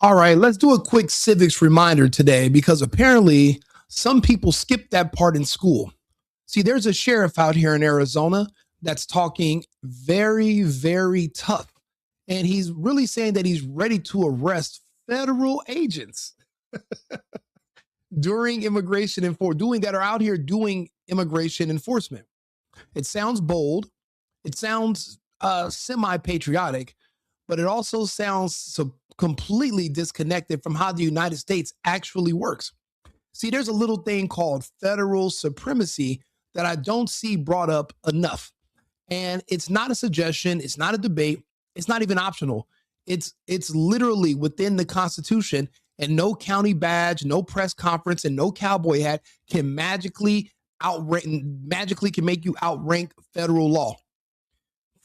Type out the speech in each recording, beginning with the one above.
All right, let's do a quick civics reminder today because apparently some people skip that part in school. See, there's a sheriff out here in Arizona that's talking very, very tough. And he's really saying that he's ready to arrest federal agents during immigration and for doing that are out here doing immigration enforcement. It sounds bold. It sounds semi-patriotic, but it also sounds so completely disconnected from how the United States actually works. See, there's a little thing called federal supremacy that I don't see brought up enough. And it's not a suggestion, it's not a debate, it's not even optional. It's literally within the Constitution, and no county badge, no press conference, and no cowboy hat can magically can make you outrank federal law.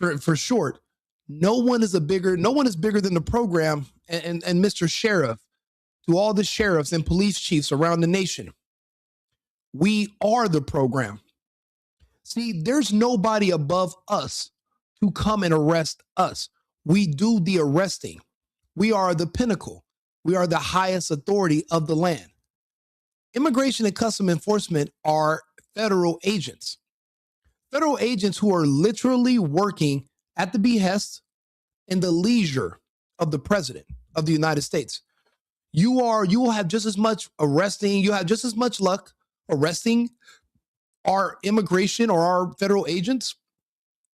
For short, no one is bigger than the program and Mr. Sheriff, to all the sheriffs and police chiefs around the nation. We are the program. See, there's nobody above us to come and arrest us. We do the arresting. We are the pinnacle. We are the highest authority of the land. Immigration and Customs Enforcement are federal agents. Federal agents who are literally working at the behest and the leisure of the president of the United States. You will have just as much arresting, you have just as much luck arresting our immigration or our federal agents.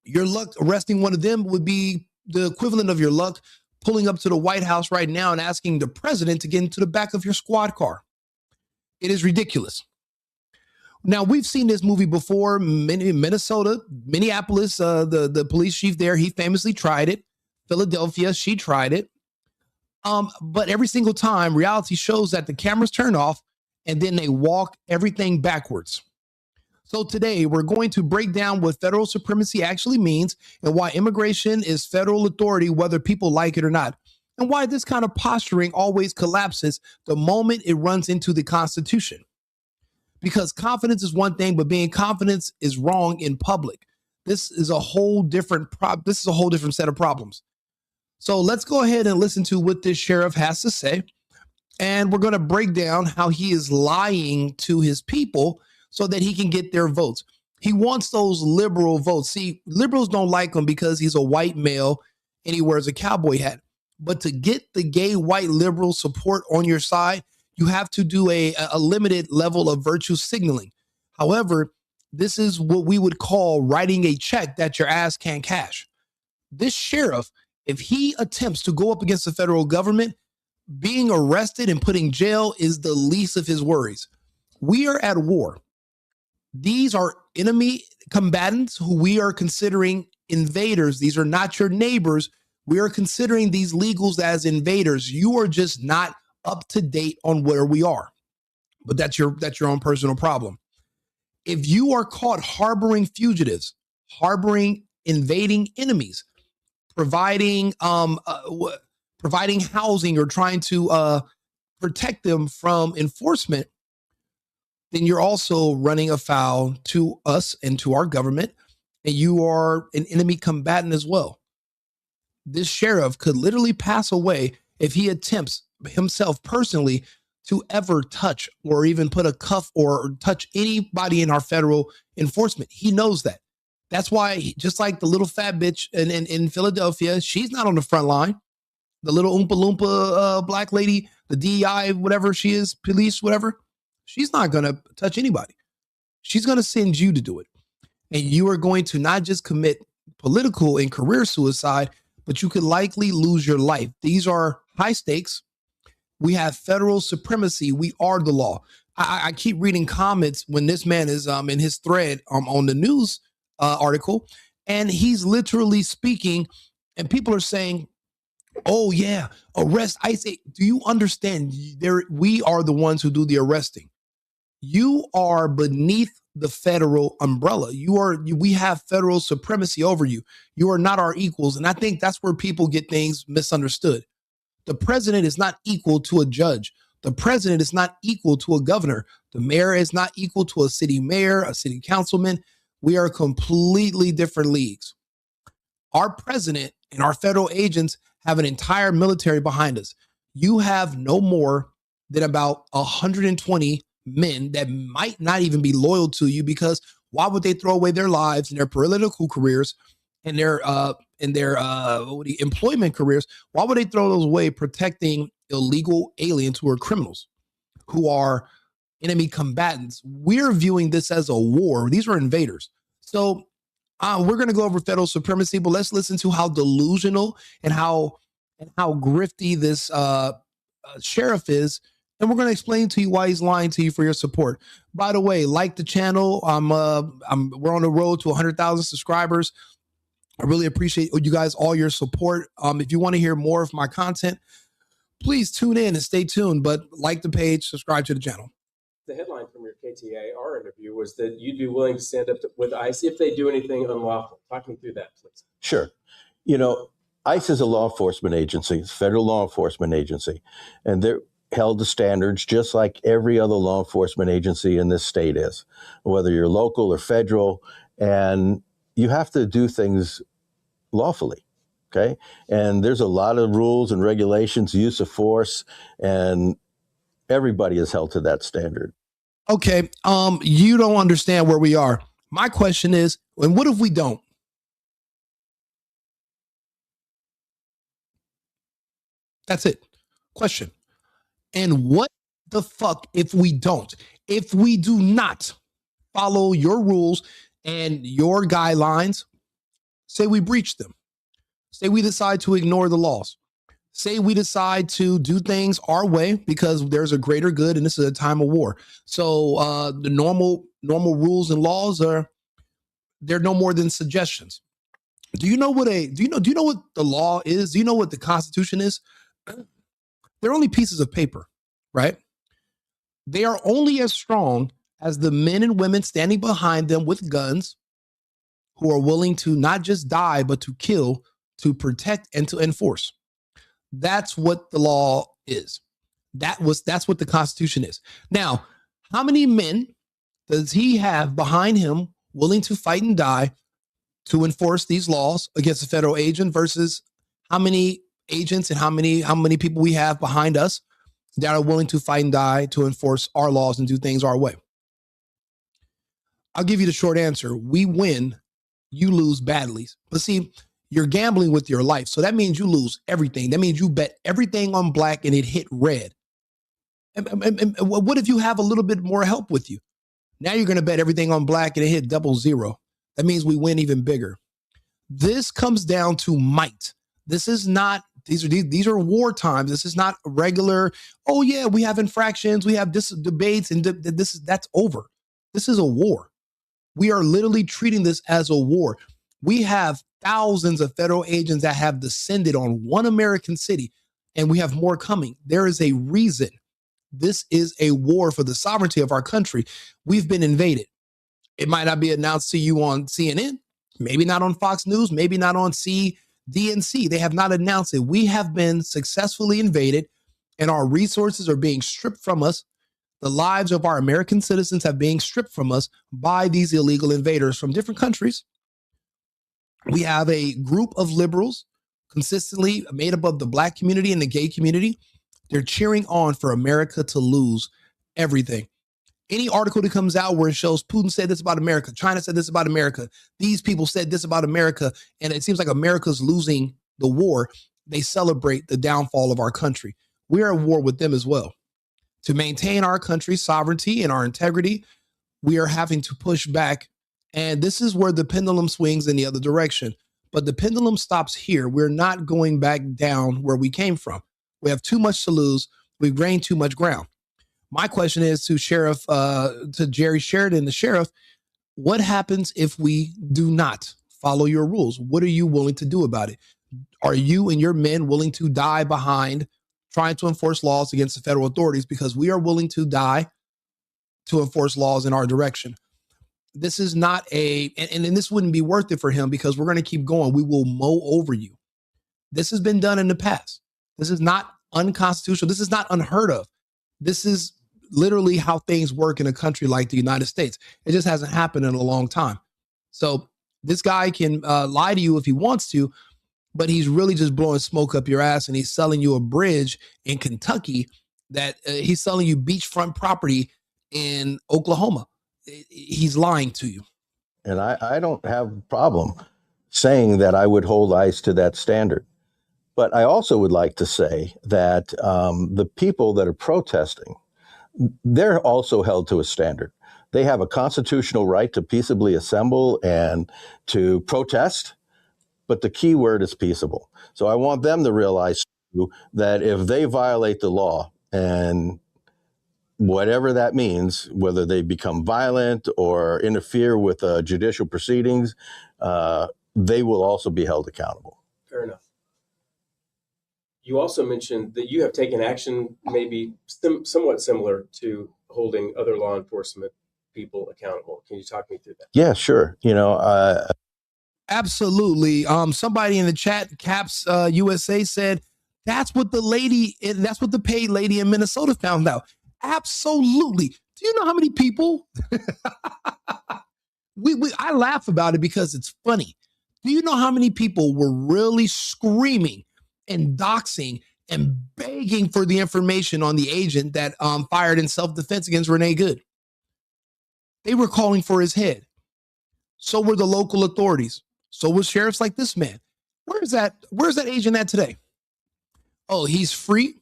Your luck arresting one of them would be the equivalent of your luck pulling up to the White House right now and asking the president to get into the back of your squad car. It is ridiculous. Now, we've seen this movie before. Minnesota, Minneapolis, the police chief there, he famously tried it. Philadelphia, she tried it. But every single time, reality shows that the cameras turn off and then they walk everything backwards. So today, we're going to break down what federal supremacy actually means and why immigration is federal authority, whether people like it or not, and why this kind of posturing always collapses the moment it runs into the Constitution. Because confidence is one thing, but being confident is wrong in public. This is a whole different set of problems. So let's go ahead and listen to what this sheriff has to say. And we're going to break down how he is lying to his people so that he can get their votes. He wants those liberal votes. See, liberals don't like him because he's a white male and he wears a cowboy hat. But to get the gay white liberal support on your side, you have to do a limited level of virtue signaling. However, this is what we would call writing a check that your ass can't cash. This sheriff, if he attempts to go up against the federal government, being arrested and put in jail is the least of his worries. We are at war. These are enemy combatants who we are considering invaders. These are not your neighbors. We are considering these legals as invaders. You are just not up to date on where we are. But that's your own personal problem. If you are caught harboring fugitives, harboring invading enemies, providing housing or trying to protect them from enforcement, then you're also running afoul to us and to our government, and you are an enemy combatant as well. This sheriff could literally pass away if he attempts himself personally to ever touch or even put a cuff or touch anybody in our federal enforcement. He knows that. That's why, just like the little fat bitch in Philadelphia, she's not on the front line. The little Oompa Loompa black lady, the DEI, whatever she is, police, whatever, she's not going to touch anybody. She's going to send you to do it. And you are going to not just commit political and career suicide, but you could likely lose your life. These are high stakes. We have federal supremacy. We are the law. I keep reading comments when this man is in his thread on the news article, and he's literally speaking, and people are saying, oh yeah, arrest ICE. Do you understand? We are the ones who do the arresting. You are beneath the federal umbrella. We have federal supremacy over you. You are not our equals. And I think that's where people get things misunderstood. The president is not equal to a judge. The president is not equal to a governor. The mayor is not equal to a city mayor, a city councilman. We are completely different leagues. Our president and our federal agents have an entire military behind us. you have no more than about 120 men that might not even be loyal to you, because why would they throw away their lives and their political careers and their employment careers? Why would they throw those away protecting illegal aliens who are criminals, who are enemy combatants? We're viewing this as a war. These are invaders. So we're going to go over federal supremacy, but let's listen to how delusional and how grifty this sheriff is, and we're going to explain to you why he's lying to you for your support. By the way, like the channel. We're on the road to 100,000 subscribers. I really appreciate you guys, all your support. If you want to hear more of my content, please tune in and stay tuned. But like the page, subscribe to the channel. The headline from your KTAR interview was that you'd be willing to stand up with ICE if they do anything unlawful. Talk me through that, please. Sure. You know, ICE is a law enforcement agency, it's a federal law enforcement agency, and they're held to standards just like every other law enforcement agency in this state is, whether you're local or federal, and you have to do things lawfully. Okay. And there's a lot of rules and regulations, use of force, and everybody is held to that standard. Okay. You don't understand where we are. My question is, and what if we don't? That's it. Question. And what the fuck if we don't? If we do not follow your rules and your guidelines, say we breach them, say we decide to ignore the laws, say we decide to do things our way because there's a greater good and this is a time of war. So the normal rules and laws they're no more than suggestions. Do you know what the law is? Do you know what the Constitution is? They're only pieces of paper, right? They are only as strong as the men and women standing behind them with guns, who are willing to not just die, but to kill, to protect, and to enforce. That's what the law is. That's what the Constitution is. Now, how many men does he have behind him willing to fight and die to enforce these laws against a federal agent, versus how many agents and how many people we have behind us that are willing to fight and die to enforce our laws and do things our way? I'll give you the short answer. We win, you lose badly. But see, you're gambling with your life. So that means you lose everything. That means you bet everything on black and it hit red. And what if you have a little bit more help with you? Now you're going to bet everything on black and it hit 00. That means we win even bigger. This comes down to might. This is not, these are war times. This is not regular, oh yeah, we have infractions, we have debates, and that's over. This is a war. We are literally treating this as a war. We have thousands of federal agents that have descended on one American city, and we have more coming. There is a reason. This is a war for the sovereignty of our country. We've been invaded. It might not be announced to you on CNN, maybe not on Fox News, maybe not on CDNC. They have not announced it. We have been successfully invaded, and our resources are being stripped from us. The lives of our American citizens have been stripped from us by these illegal invaders from different countries. We have a group of liberals consistently made up of the black community and the gay community. They're cheering on for America to lose everything. Any article that comes out where it shows Putin said this about America, China said this about America, these people said this about America, and it seems like America's losing the war, they celebrate the downfall of our country. We're at war with them as well. To maintain our country's sovereignty and our integrity, we are having to push back. And this is where the pendulum swings in the other direction. But the pendulum stops here. We're not going back down where we came from. We have too much to lose. We've gained too much ground. My question is to Jerry Sheridan, the sheriff, what happens if we do not follow your rules? What are you willing to do about it? Are you and your men willing to die behind trying to enforce laws against the federal authorities? Because we are willing to die to enforce laws in our direction. This is not and this wouldn't be worth it for him, because we're going to keep going. We will mow over you. This has been done in the past. This is not unconstitutional. This is not unheard of. This is literally how things work in a country like the United States. It just hasn't happened in a long time. So this guy can lie to you if he wants to, but he's really just blowing smoke up your ass, and he's selling you a bridge in Kentucky that he's selling you beachfront property in Oklahoma. He's lying to you. And I don't have a problem saying that I would hold ICE to that standard. But I also would like to say that the people that are protesting, they're also held to a standard. They have a constitutional right to peaceably assemble and to protest, but the key word is peaceable. So I want them to realize too, that if they violate the law, and whatever that means, whether they become violent or interfere with judicial proceedings, they will also be held accountable. Fair enough. You also mentioned that you have taken action maybe somewhat similar to holding other law enforcement people accountable. Can you talk me through that? Yeah, sure. Absolutely. Somebody in the chat, Caps USA, said that's what the paid lady in Minnesota found out. Absolutely. Do you know how many people? I laugh about it because it's funny. Do you know how many people were really screaming and doxing and begging for the information on the agent that fired in self-defense against Renee Good? They were calling for his head. So were the local authorities. So was sheriffs like this man. Where's that agent at today? Oh, he's free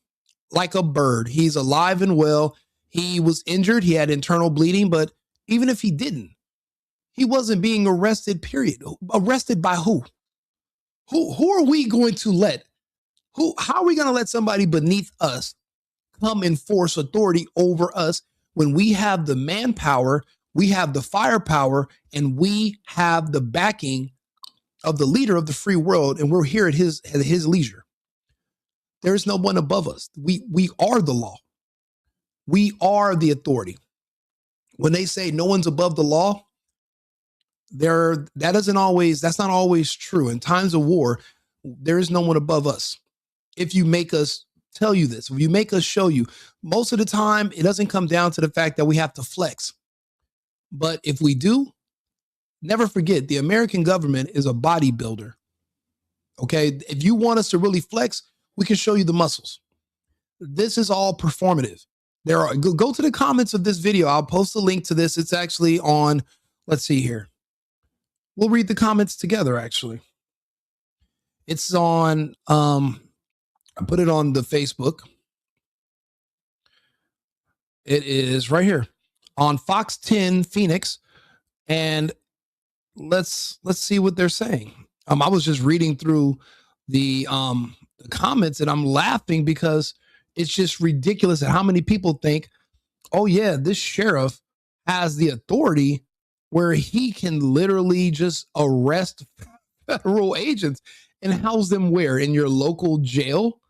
like a bird. He's alive and well. He was injured. He had internal bleeding, but even if he didn't, he wasn't being arrested, period. Arrested by who? Who are we going to let? How are we going to let somebody beneath us come and force authority over us when we have the manpower, we have the firepower, and we have the backing of the leader of the free world, and we're here at his leisure? There is no one above us. We are the law. We are the authority. When they say no one's above the law, that's not always true. In times of war, there is no one above us. If you make us tell you this, if you make us show you, most of the time, it doesn't come down to the fact that we have to flex. But if we do, never forget, the American government is a bodybuilder. Okay? If you want us to really flex, we can show you the muscles. This is all performative. Go to the comments of this video. I'll post a link to this. It's actually on, let's see here. We'll read the comments together, actually. It's on, I put it on the Facebook. It is right here on Fox 10 Phoenix. And let's see what they're saying. I was just reading through the comments, and I'm laughing because it's just ridiculous at how many people think, oh yeah, this sheriff has the authority where he can literally just arrest federal agents and house them where? In your local jail,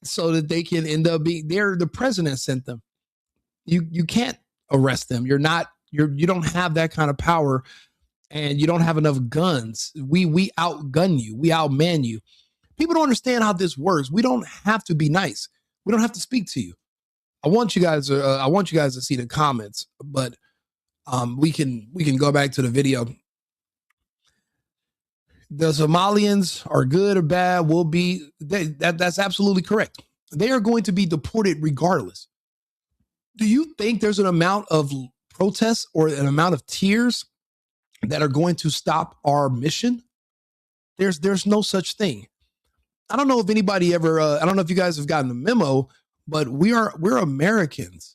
so that they can end up being there. The president sent them. You can't arrest them. You don't have that kind of power, and you don't have enough guns. We outgun you. We outman you. People don't understand how this works. We don't have to be nice. We don't have to speak to you. I want you guys to see the comments, but we can go back to the video. The Somalians are good or bad that's absolutely correct. They are going to be deported regardless. Do you think there's an amount of protests or an amount of tears that are going to stop our mission? There's no such thing. I don't know if anybody ever, I don't know if you guys have gotten a memo, but we're Americans.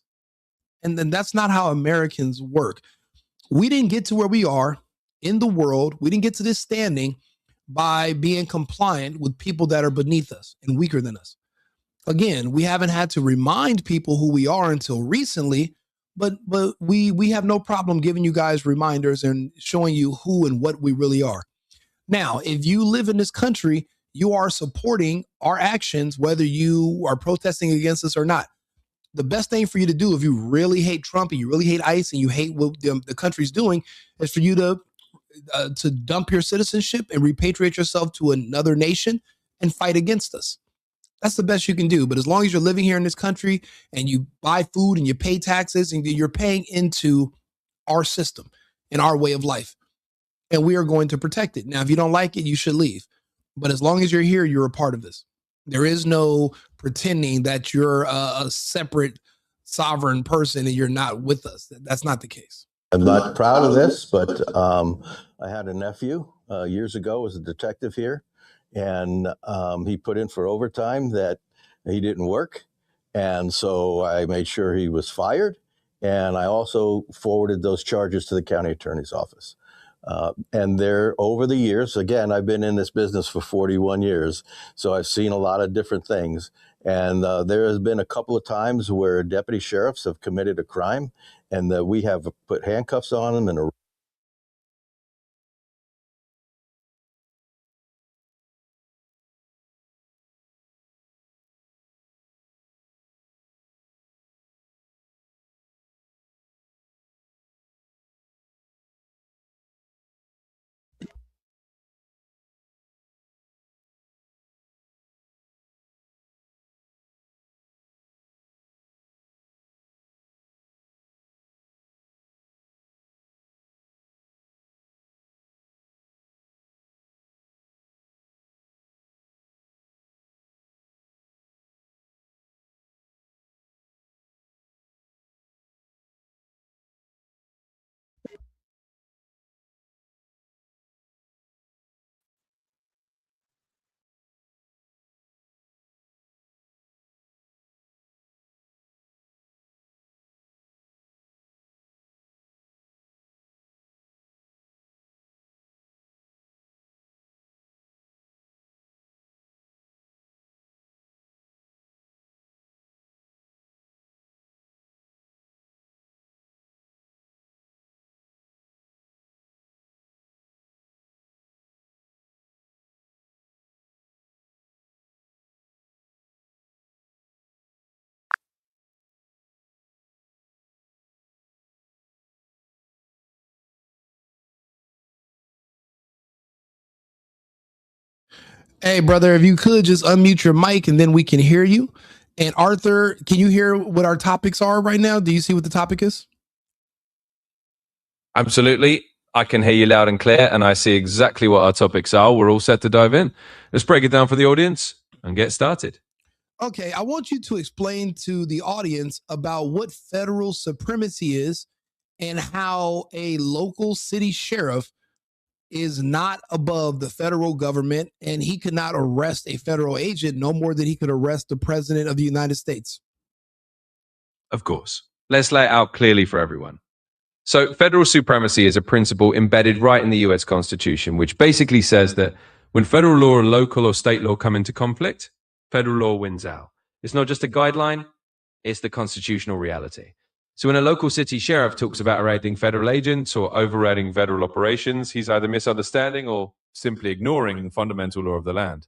And then that's not how Americans work. We didn't get to where we are in the world. We didn't get to this standing by being compliant with people that are beneath us and weaker than us. Again, we haven't had to remind people who we are until recently, but we have no problem giving you guys reminders and showing you who and what we really are. Now, if you live in this country, you are supporting our actions, whether you are protesting against us or not. The best thing for you to do, if you really hate Trump and you really hate ICE and you hate what the country's doing, is for you to dump your citizenship and repatriate yourself to another nation and fight against us. That's the best you can do. But as long as you're living here in this country and you buy food and you pay taxes and you're paying into our system and our way of life, and we are going to protect it. Now, if you don't like it, you should leave. But as long as you're here, you're a part of this. There is no pretending that you're a separate sovereign person and you're not with us. That's not the case. I'm not proud of this, but I had a nephew years ago was a detective here, and he put in for overtime that he didn't work. And so I made sure he was fired. And I also forwarded those charges to the county attorney's office. And there, over the years, again, I've been in this business for 41 years, so I've seen a lot of different things. And there has been a couple of times where deputy sheriffs have committed a crime, and we have put handcuffs on them and Hey, brother, if you could just unmute your mic and then we can hear you. And Arthur, can you hear what our topics are right now? Do you see what the topic is? Absolutely. I can hear you loud and clear, and I see exactly what our topics are. We're all set to dive in. Let's break it down for the audience and get started. Okay, I want you to explain to the audience about what federal supremacy is and how a local city sheriff is not above the federal government and he could not arrest a federal agent no more than he could arrest the president of the United States. Of course. Let's lay it out clearly for everyone. So, federal supremacy is a principle embedded right in the US Constitution, which basically says that when federal law and local or state law come into conflict, federal law wins out. It's not just a guideline, it's the constitutional reality. So when a local city sheriff talks about arresting federal agents or overriding federal operations, he's either misunderstanding or simply ignoring the fundamental law of the land.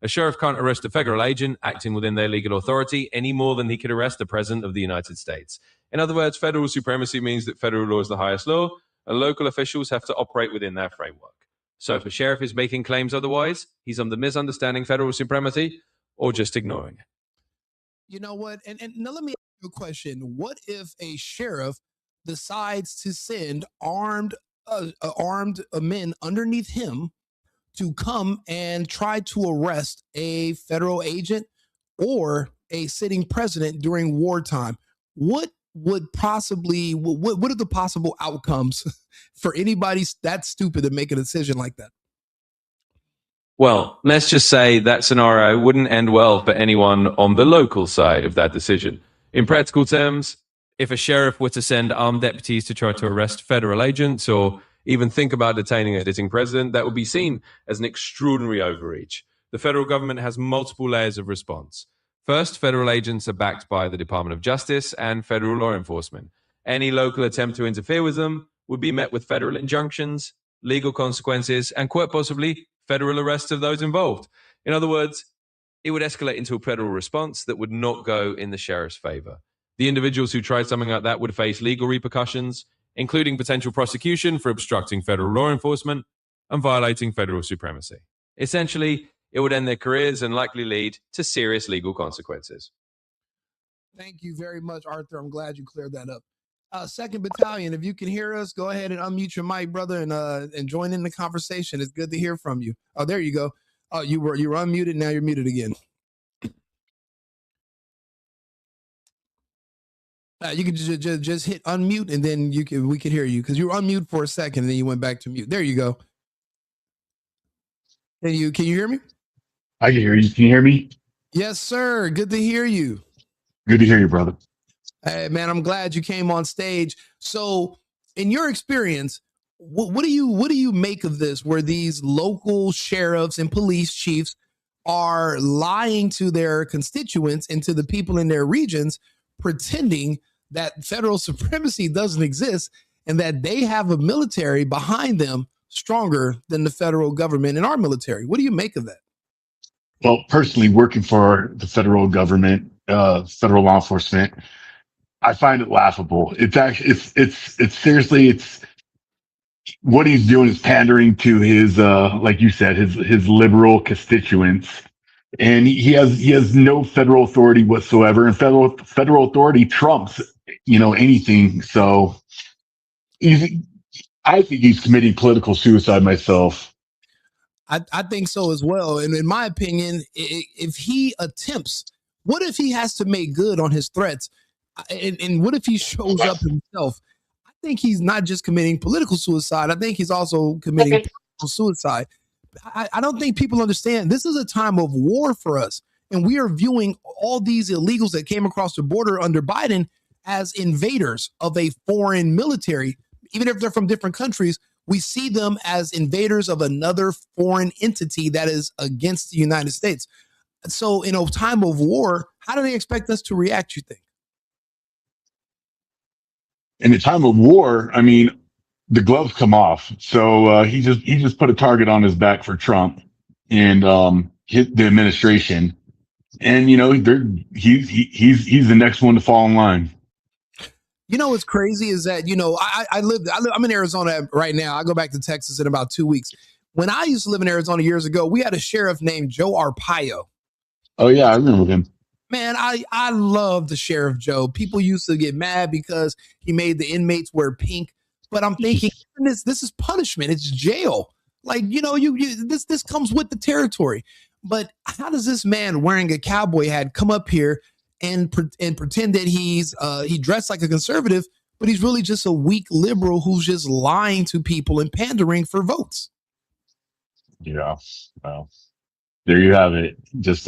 A sheriff can't arrest a federal agent acting within their legal authority any more than he could arrest the president of the United States. In other words, federal supremacy means that federal law is the highest law, and local officials have to operate within that framework. So if a sheriff is making claims otherwise, he's either misunderstanding federal supremacy or just ignoring it. You know what? And now let me ask you a question. What if a sheriff decides to send armed men underneath him to come and try to arrest a federal agent or a sitting president during wartime? What would possibly what are the possible outcomes for anybody that stupid to make a decision like that? Well, let's just say that scenario wouldn't end well for anyone on the local side of that decision. In practical terms, if a sheriff were to send armed deputies to try to arrest federal agents or even think about detaining a sitting president, that would be seen as an extraordinary overreach. The federal government has multiple layers of response. First, federal agents are backed by the Department of Justice and federal law enforcement. Any local attempt to interfere with them would be met with federal injunctions, legal consequences, and quite possibly federal arrests of those involved. In other words, it would escalate into a federal response that would not go in the sheriff's favor. The individuals who tried something like that would face legal repercussions, including potential prosecution for obstructing federal law enforcement and violating federal supremacy. Essentially, it would end their careers and likely lead to serious legal consequences. Thank you very much, Arthur. I'm glad you cleared that up. 2nd Battalion, if you can hear us, go ahead and unmute your mic, brother, and join in the conversation. It's good to hear from you. Oh, there you go. Oh, you were unmuted. Now you're muted again. You can just hit unmute, and then we can hear you because you were unmute for a second, and then you went back to mute. There you go. Can you hear me? I can hear you. Can you hear me? Yes, sir. Good to hear you. Good to hear you, brother. Hey, man, I'm glad you came on stage. So, in your experience, what do you make of this? Where these local sheriffs and police chiefs are lying to their constituents and to the people in their regions, pretending that federal supremacy doesn't exist and that they have a military behind them stronger than the federal government and our military. What do you make of that? Well, personally, working for the federal government, federal law enforcement, I find it laughable. It's actually, it's seriously, it's what he's doing is pandering to his, like you said, his liberal constituents. And he has no federal authority whatsoever, and federal authority trumps, anything. So I think he's committing political suicide myself. I think so as well. And in my opinion, if he attempts, what if he has to make good on his threats? And what if he shows up himself? I think he's not just committing political suicide. I think he's also committing political suicide. I don't think people understand this is a time of war for us. And we are viewing all these illegals that came across the border under Biden as invaders of a foreign military, even if they're from different countries. We see them as invaders of another foreign entity that is against the United States. So in a time of war, how do they expect us to react, you think? In a time of war, I mean, the gloves come off. So he just put a target on his back for Trump and hit the administration. And he's the next one to fall in line. You know what's crazy is that, I'm in Arizona right now. I go back to Texas in about 2 weeks. When I used to live in Arizona years ago, we had a sheriff named Joe Arpaio. Oh, yeah, I remember him. Man, I love the Sheriff Joe. People used to get mad because he made the inmates wear pink. But I'm thinking, this is punishment. It's jail. Like, this comes with the territory. But how does this man wearing a cowboy hat come up here and pretend that he dressed like a conservative, but he's really just a weak liberal who's just lying to people and pandering for votes? Yeah. Well, there you have it. Just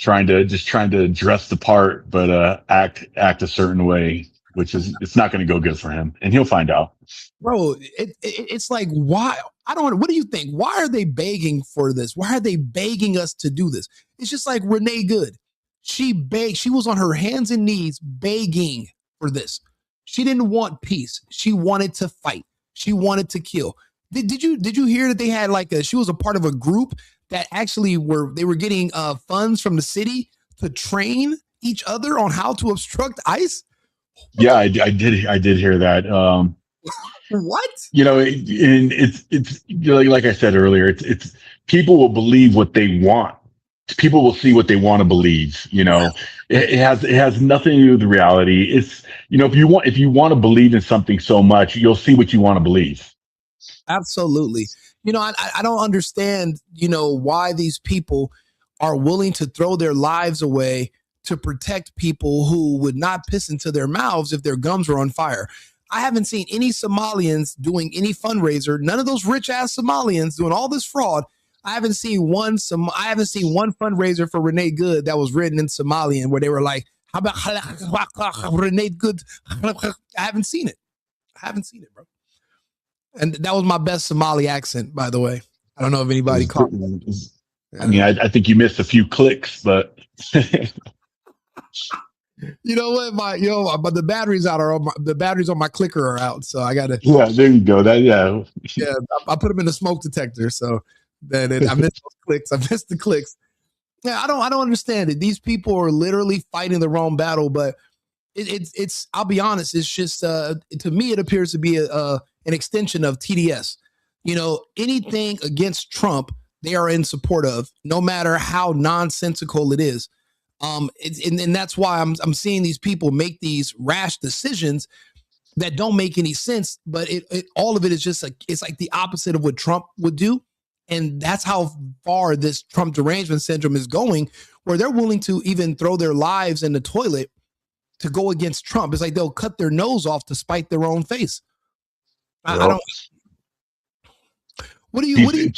trying to dress the part, but act a certain way, which is, it's not going to go good for him, and he'll find out. Bro, it's like, why? I don't know. What do you think? Why are they begging for this? Why are they begging us to do this? It's just like Renee Good. She begged. She was on her hands and knees begging for this. She didn't want peace. She wanted to fight. She wanted to kill. Did you hear that they had she was a part of a group that actually were getting funds from the city to train each other on how to obstruct ICE? Yeah, I did hear that. What? It's like I said earlier, it's people will believe what they want. People will see what they want to believe. It has nothing to do with the reality. It's, if you want to believe in something so much, you'll see what you want to believe. Absolutely. I don't understand, why these people are willing to throw their lives away to protect people who would not piss into their mouths if their gums were on fire. I haven't seen any Somalians doing any fundraiser. None of those rich ass Somalians doing all this fraud. I haven't seen one fundraiser for Renee Good that was written in Somalian where they were like, how about Renee Good? I haven't seen it. Bro. And that was my best Somali accent, by the way. I don't know if anybody caught that. I mean, I think you missed a few clicks, but you know what? But the batteries the batteries on my clicker are out, so I gotta. Yeah, there you go. Yeah. I put them in the smoke detector, so that I missed those clicks. I missed the clicks. Yeah, I don't understand it. These people are literally fighting the wrong battle, but it's. I'll be honest. It's just to me, it appears to be an extension of TDS. Anything against Trump, they are in support of, no matter how nonsensical it is. And that's why I'm seeing these people make these rash decisions that don't make any sense. But all of it is just it's like the opposite of what Trump would do. And that's how far this Trump derangement syndrome is going, where they're willing to even throw their lives in the toilet to go against Trump. It's like they'll cut their nose off to spite their own face. I don't. What do you?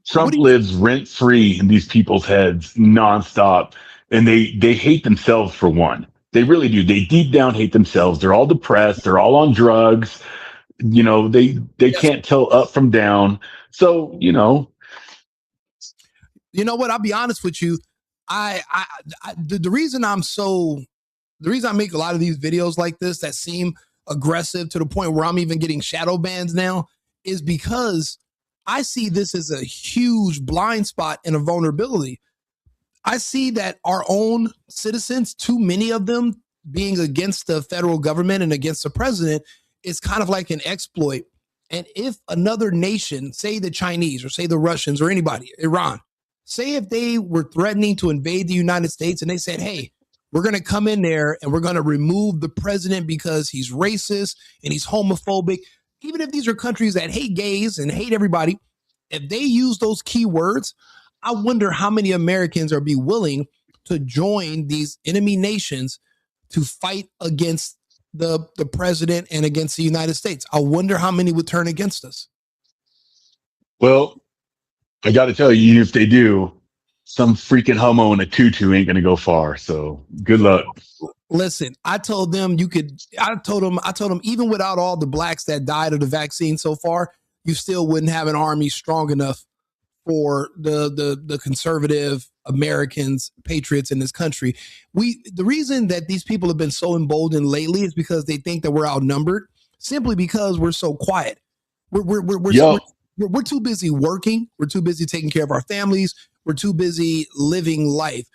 Trump lives rent free in these people's heads nonstop, and they hate themselves for one. They really do. They deep down hate themselves. They're all depressed. They're all on drugs. They Yes. can't tell up from down. So You know what? I'll be honest with you. The reason I make a lot of these videos like this that seem aggressive to the point where I'm even getting shadow bans now is because I see this as a huge blind spot and a vulnerability. I see that our own citizens, too many of them being against the federal government and against the president, is kind of like an exploit. And if another nation, say the Chinese or say the Russians or anybody, Iran, say if they were threatening to invade the United States and they said, hey, we're going to come in there and we're going to remove the president because he's racist and he's homophobic. Even if these are countries that hate gays and hate everybody, if they use those key words, I wonder how many Americans are be willing to join these enemy nations to fight against the president and against the United States. I wonder how many would turn against us. Well, I got to tell you, if they do, some freaking homo in a tutu ain't going to go far. So good luck. Listen, I told them I told them even without all the blacks that died of the vaccine so far, you still wouldn't have an army strong enough for the conservative Americans, patriots in this country. The reason that these people have been so emboldened lately is because they think that we're outnumbered, simply because we're so quiet. We're too busy working. We're too busy taking care of our families. We're too busy living life.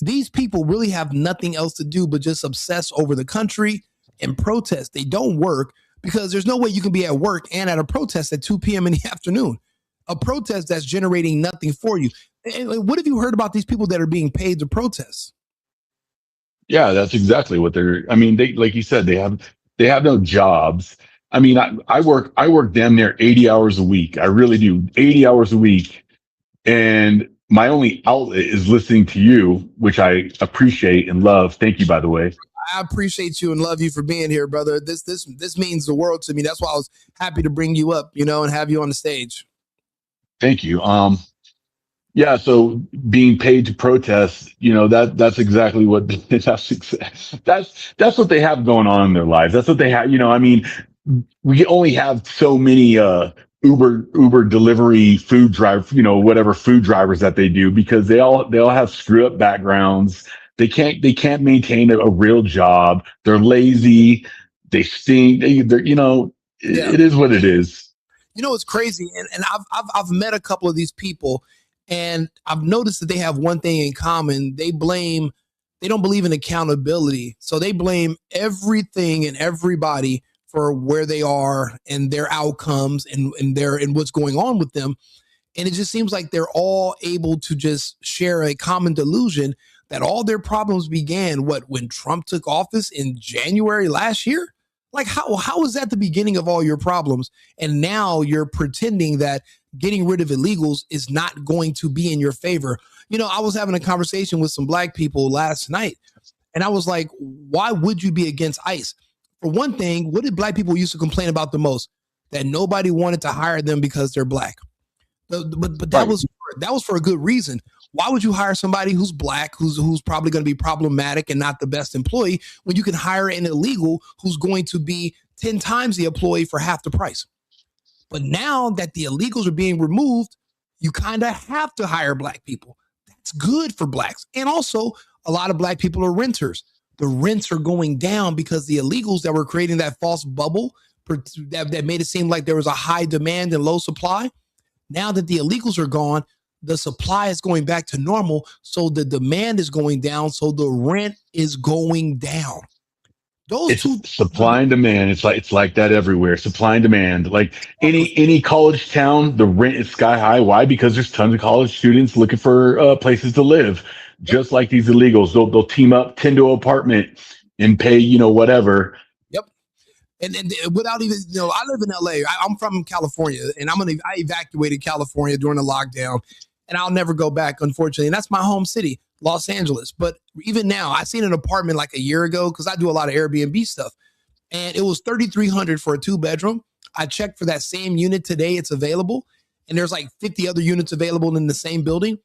These people really have nothing else to do but just obsess over the country and protest. They don't work because there's no way you can be at work and at a protest at 2 p.m. in the afternoon. A protest that's generating nothing for you. And what have you heard about these people that are being paid to protest? Yeah, that's exactly what I mean, they, like you said, they have no jobs. I mean, I work damn near 80 hours a week. I really do, 80 hours a week. And my only outlet is listening to you, which I appreciate and love. Thank you, by the way. I appreciate you and love you for being here, brother. This means the world to me. That's why I was happy to bring you up, and have you on the stage. Thank you. Yeah. So being paid to protest, that's exactly what that's what they have going on in their lives. That's what they have. I mean, we only have so many Uber delivery food drive, whatever food drivers that they do, because they all have screw up backgrounds. They can't maintain a real job. They're lazy. They stink. It is what it is. It's crazy. And I've met a couple of these people, and I've noticed that they have one thing in common. They don't believe in accountability. So they blame everything and everybody for where they are and their outcomes and what's going on with them. And it just seems like they're all able to just share a common delusion that all their problems began when Trump took office in January last year. Like how is that the beginning of all your problems? And now you're pretending that getting rid of illegals is not going to be in your favor. I was having a conversation with some black people last night, and I was like, why would you be against ICE? For one thing, what did black people used to complain about the most? That nobody wanted to hire them because they're black. But that Right. was for a good reason. Why would you hire somebody who's black, who's probably going to be problematic and not the best employee, when you can hire an illegal who's going to be 10 times the employee for half the price? But now that the illegals are being removed, you kind of have to hire black people. That's good for blacks. And also, a lot of black people are renters. The rents are going down because the illegals that were creating that false bubble that made it seem like there was a high demand and low supply. Now that the illegals are gone, the supply is going back to normal. So the demand is going down. So the rent is going down. It's supply and demand. It's like that everywhere. Supply and demand. Like any college town, the rent is sky high. Why? Because there's tons of college students looking for places to live. Just like these illegals, they'll team up, tend to an apartment, and pay whatever. Yep. And without even, I live in LA. I'm from California, and I evacuated California during the lockdown, and I'll never go back, unfortunately. And that's my home city, Los Angeles. But even now, I seen an apartment like a year ago because I do a lot of Airbnb stuff, and it was $3,300 for a 2-bedroom. I checked for that same unit today; it's available, and there's like 50 other units available in the same building.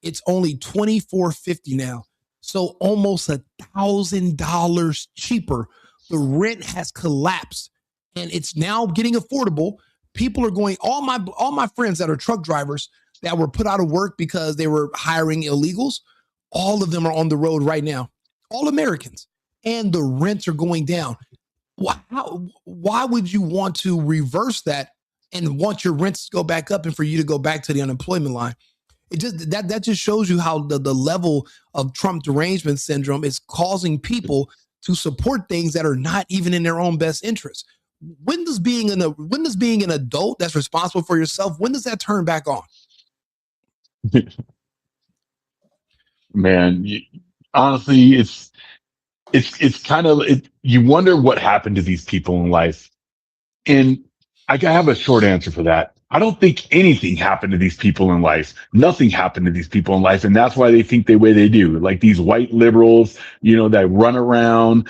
It's only $2,450 now, so almost $1,000 cheaper. The rent has collapsed, and it's now getting affordable. People are going. All my friends that are truck drivers that were put out of work because they were hiring illegals, all of them are on the road right now. All Americans, and the rents are going down. Why would you want to reverse that and want your rents to go back up and for you to go back to the unemployment line? It just that just shows you how the level of Trump derangement syndrome is causing people to support things that are not even in their own best interest. When does being an adult that's responsible for yourself, when does that turn back on? Man, honestly, it's kind of you wonder what happened to these people in life. And I have a short answer for that. I don't think anything happened to these people in life. Nothing happened to these people in life. And that's why they think the way they do. Like these white liberals, that run around,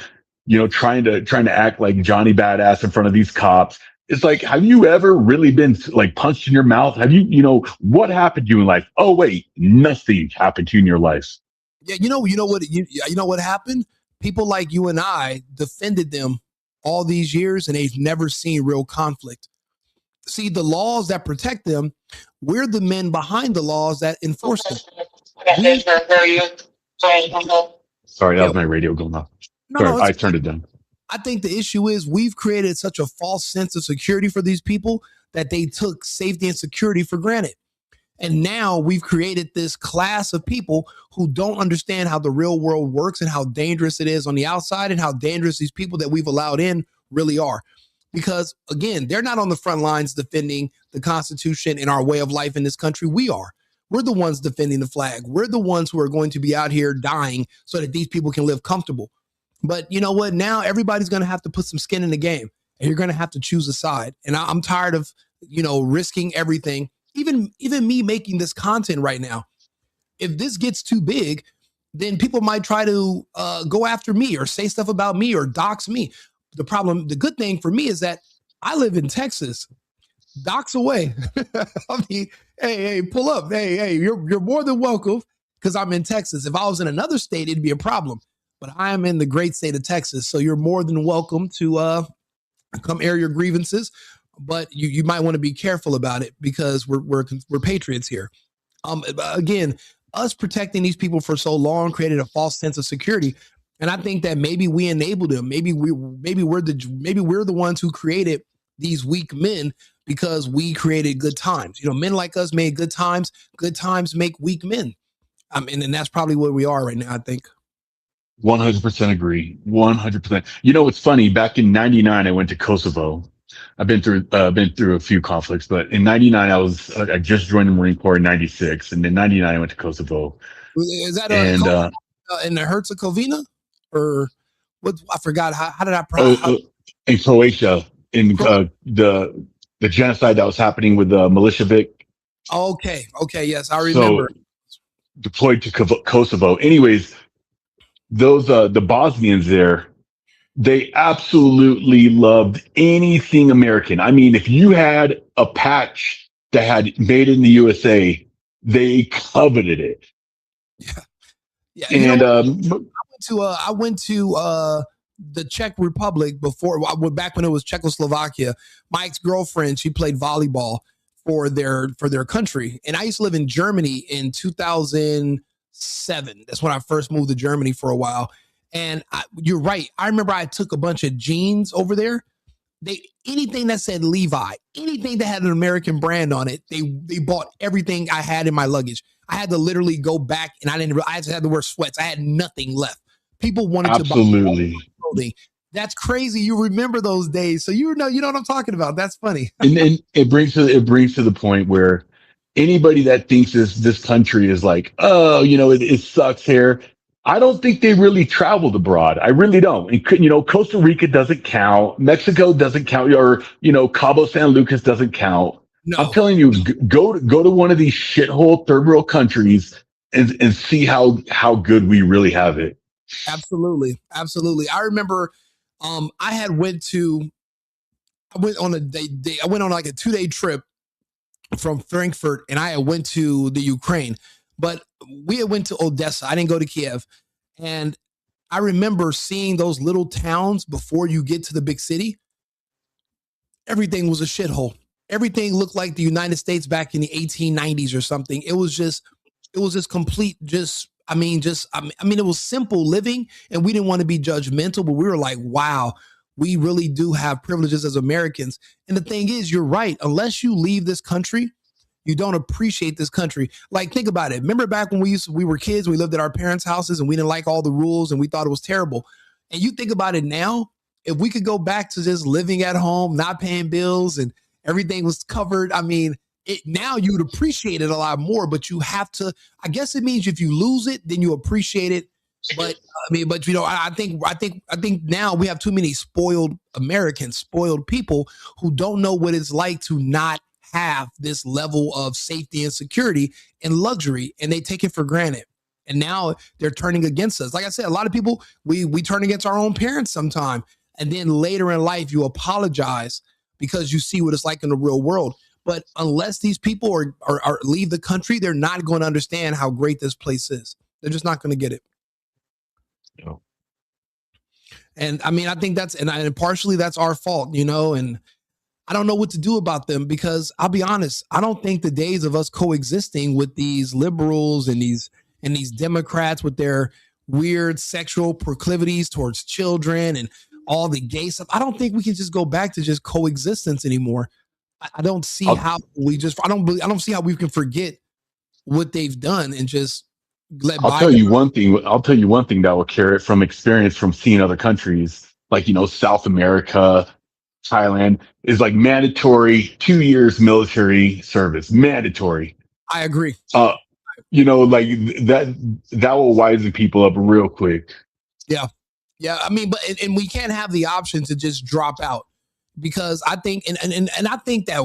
trying to act like Johnny Badass in front of these cops. It's like, have you ever really been like punched in your mouth? Have you, what happened to you in life? Oh, wait, nothing happened to you in your life. Yeah, you know what happened? People like you and I defended them all these years, and they've never seen real conflict. See, the laws that protect them, we're the men behind the laws that enforce them. Sorry, that was my radio going off. Sorry, I turned it down. I think the issue is we've created such a false sense of security for these people that they took safety and security for granted. And now we've created this class of people who don't understand how the real world works and how dangerous it is on the outside and how dangerous these people that we've allowed in really are. Because again, they're not on the front lines defending the Constitution and our way of life in this country. We are. We're the ones defending the flag. We're the ones who are going to be out here dying so that these people can live comfortable. But you know what? Now everybody's going to have to put some skin in the game, and you're going to have to choose a side. And I'm tired of, risking everything. Even me making this content right now. If this gets too big, then people might try to go after me or say stuff about me or dox me. The good thing for me is that I live in Texas, dox away. I mean, hey, pull up. Hey, you're more than welcome because I'm in Texas. If I was in another state, it'd be a problem. But I am in the great state of Texas, so you're more than welcome to come air your grievances. But you might want to be careful about it because we're patriots here. Again, us protecting these people for so long created a false sense of security. And I think that maybe we enabled them. Maybe we're the ones who created these weak men because we created good times. Men like us made good times. Good times make weak men. And that's probably where we are right now, I think. 100% agree. 100%. It's funny. Back in '99, I went to Kosovo. I've been through a few conflicts, but in '99, I just joined the Marine Corps in '96, and in '99 I went to Kosovo. Is that in the Herzegovina? Or what? I forgot. How did I pronounce? In Croatia, in the genocide that was happening with the Milicevic. Okay, yes, I remember. So, deployed to Kosovo. Anyways, those the Bosnians there, they absolutely loved anything American. I mean, if you had a patch that had "Made in the USA," they coveted it. Yeah. And I went to the Czech Republic back when it was Czechoslovakia. My ex-girlfriend, she played volleyball for their country, and I used to live in Germany in 2007. That's when I first moved to Germany for a while. And you're right. I remember I took a bunch of jeans over there. Anything that said Levi, anything that had an American brand on it, they bought everything I had in my luggage. I had to literally go back, and I just had to wear sweats. I had nothing left. People wanted to buy clothing. That's crazy. You remember those days, so you know what I'm talking about. That's funny. And it brings to the point where anybody that thinks this country is like, oh, it sucks here. I don't think they really traveled abroad. I really don't. And, Costa Rica doesn't count. Mexico doesn't count. Or, Cabo San Lucas doesn't count. I'm No, telling you, go to one of these shithole third world countries and see how good we really have it. absolutely, absolutely. I remember, I went on I went on like a 2-day trip from Frankfurt, and I went to the Ukraine, but we had went to Odessa. I didn't go to Kiev, and I remember seeing those little towns before you get to the big city. Everything was a shithole. Everything looked like the United States back in the 1890s or something. It was just complete, it was simple living, and we didn't want to be judgmental, but we were like, wow, we really do have privileges as Americans. And the thing is, you're right. Unless you leave this country, you don't appreciate this country. Like, think about it. Remember back when we were kids, we lived at our parents' houses and we didn't like all the rules and we thought it was terrible. And you think about it now, if we could go back to just living at home, not paying bills, and everything was covered, now you would appreciate it a lot more. But you have to, I guess it means if you lose it, then you appreciate it. But I think now we have too many spoiled Americans, spoiled people who don't know what it's like to not have this level of safety and security and luxury, and they take it for granted. And now they're turning against us. Like I said, a lot of people, we turn against our own parents sometime. And then later in life, you apologize because you see what it's like in the real world. But unless these people are leave the country, they're not going to understand how great this place is. They're just not going to get it. No. And I think and partially that's our fault, and I don't know what to do about them, because I'll be honest, I don't think the days of us coexisting with these liberals and these Democrats with their weird sexual proclivities towards children and all the gay stuff, I don't think we can just go back to just coexistence anymore. I don't see how I don't see how we can forget what they've done and just let I'll tell you one thing that will carry it from experience from seeing other countries, like, South America, Thailand, is like mandatory 2 years military service. Mandatory. I agree. Like that will wisen people up real quick. Yeah. Yeah. And we can't have the option to just drop out, because I think, and I think that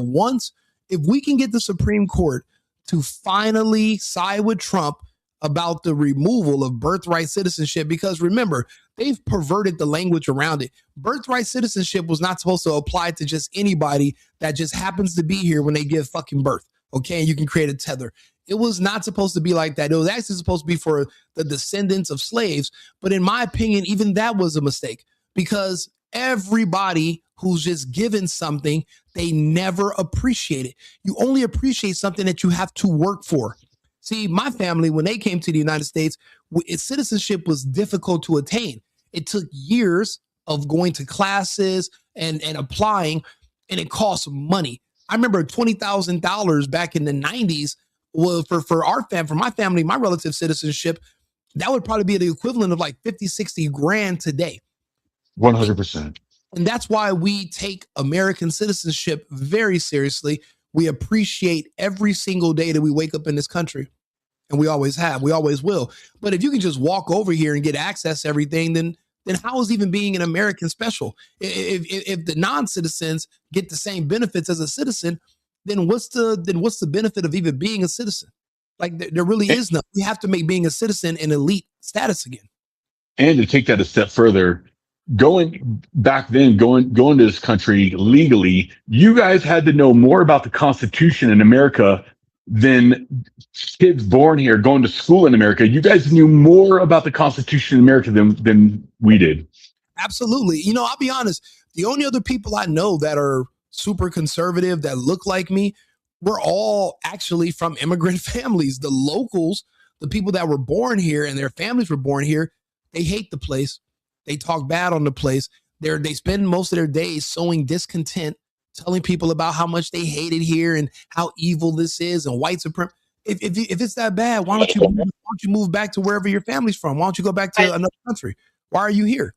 if we can get the Supreme Court to finally side with Trump about the removal of birthright citizenship, because remember, they've perverted the language around it. Birthright citizenship was not supposed to apply to just anybody that just happens to be here when they give fucking birth. Okay. And you can create a tether. It was not supposed to be like that. It was actually supposed to be for the descendants of slaves. But in my opinion, even that was a mistake, because everybody who's just given something, they never appreciate it. You only appreciate something that you have to work for. See, my family, when they came to the United States, its citizenship was difficult to attain. It took years of going to classes and applying, and it cost money. I remember $20,000 back in the 90s. Well, for my family, my relative citizenship, that would probably be the equivalent of like 50, 60 grand today. 100%. And that's why we take American citizenship very seriously. We appreciate every single day that we wake up in this country. And we always have, we always will. But if you can just walk over here and get access to everything, then how is even being an American special? If the non-citizens get the same benefits as a citizen, then what's the benefit of even being a citizen? Like, there really is none. We have to make being a citizen an elite status again. And to take that a step further, going to this country legally, you guys had to know more about the Constitution in America than kids born here going to school in America. You guys knew more about the Constitution in America than we did. Absolutely. I'll be honest. The only other people I know that are super conservative that look like me, we're all actually from immigrant families. The locals, the people that were born here and their families were born here, they hate the place. They talk bad on the place. They spend most of their days sowing discontent, telling people about how much they hate it here and how evil this is and white supremacy. If it's that bad, why don't you move back to wherever your family's from? Why don't you go back to another country? Why are you here?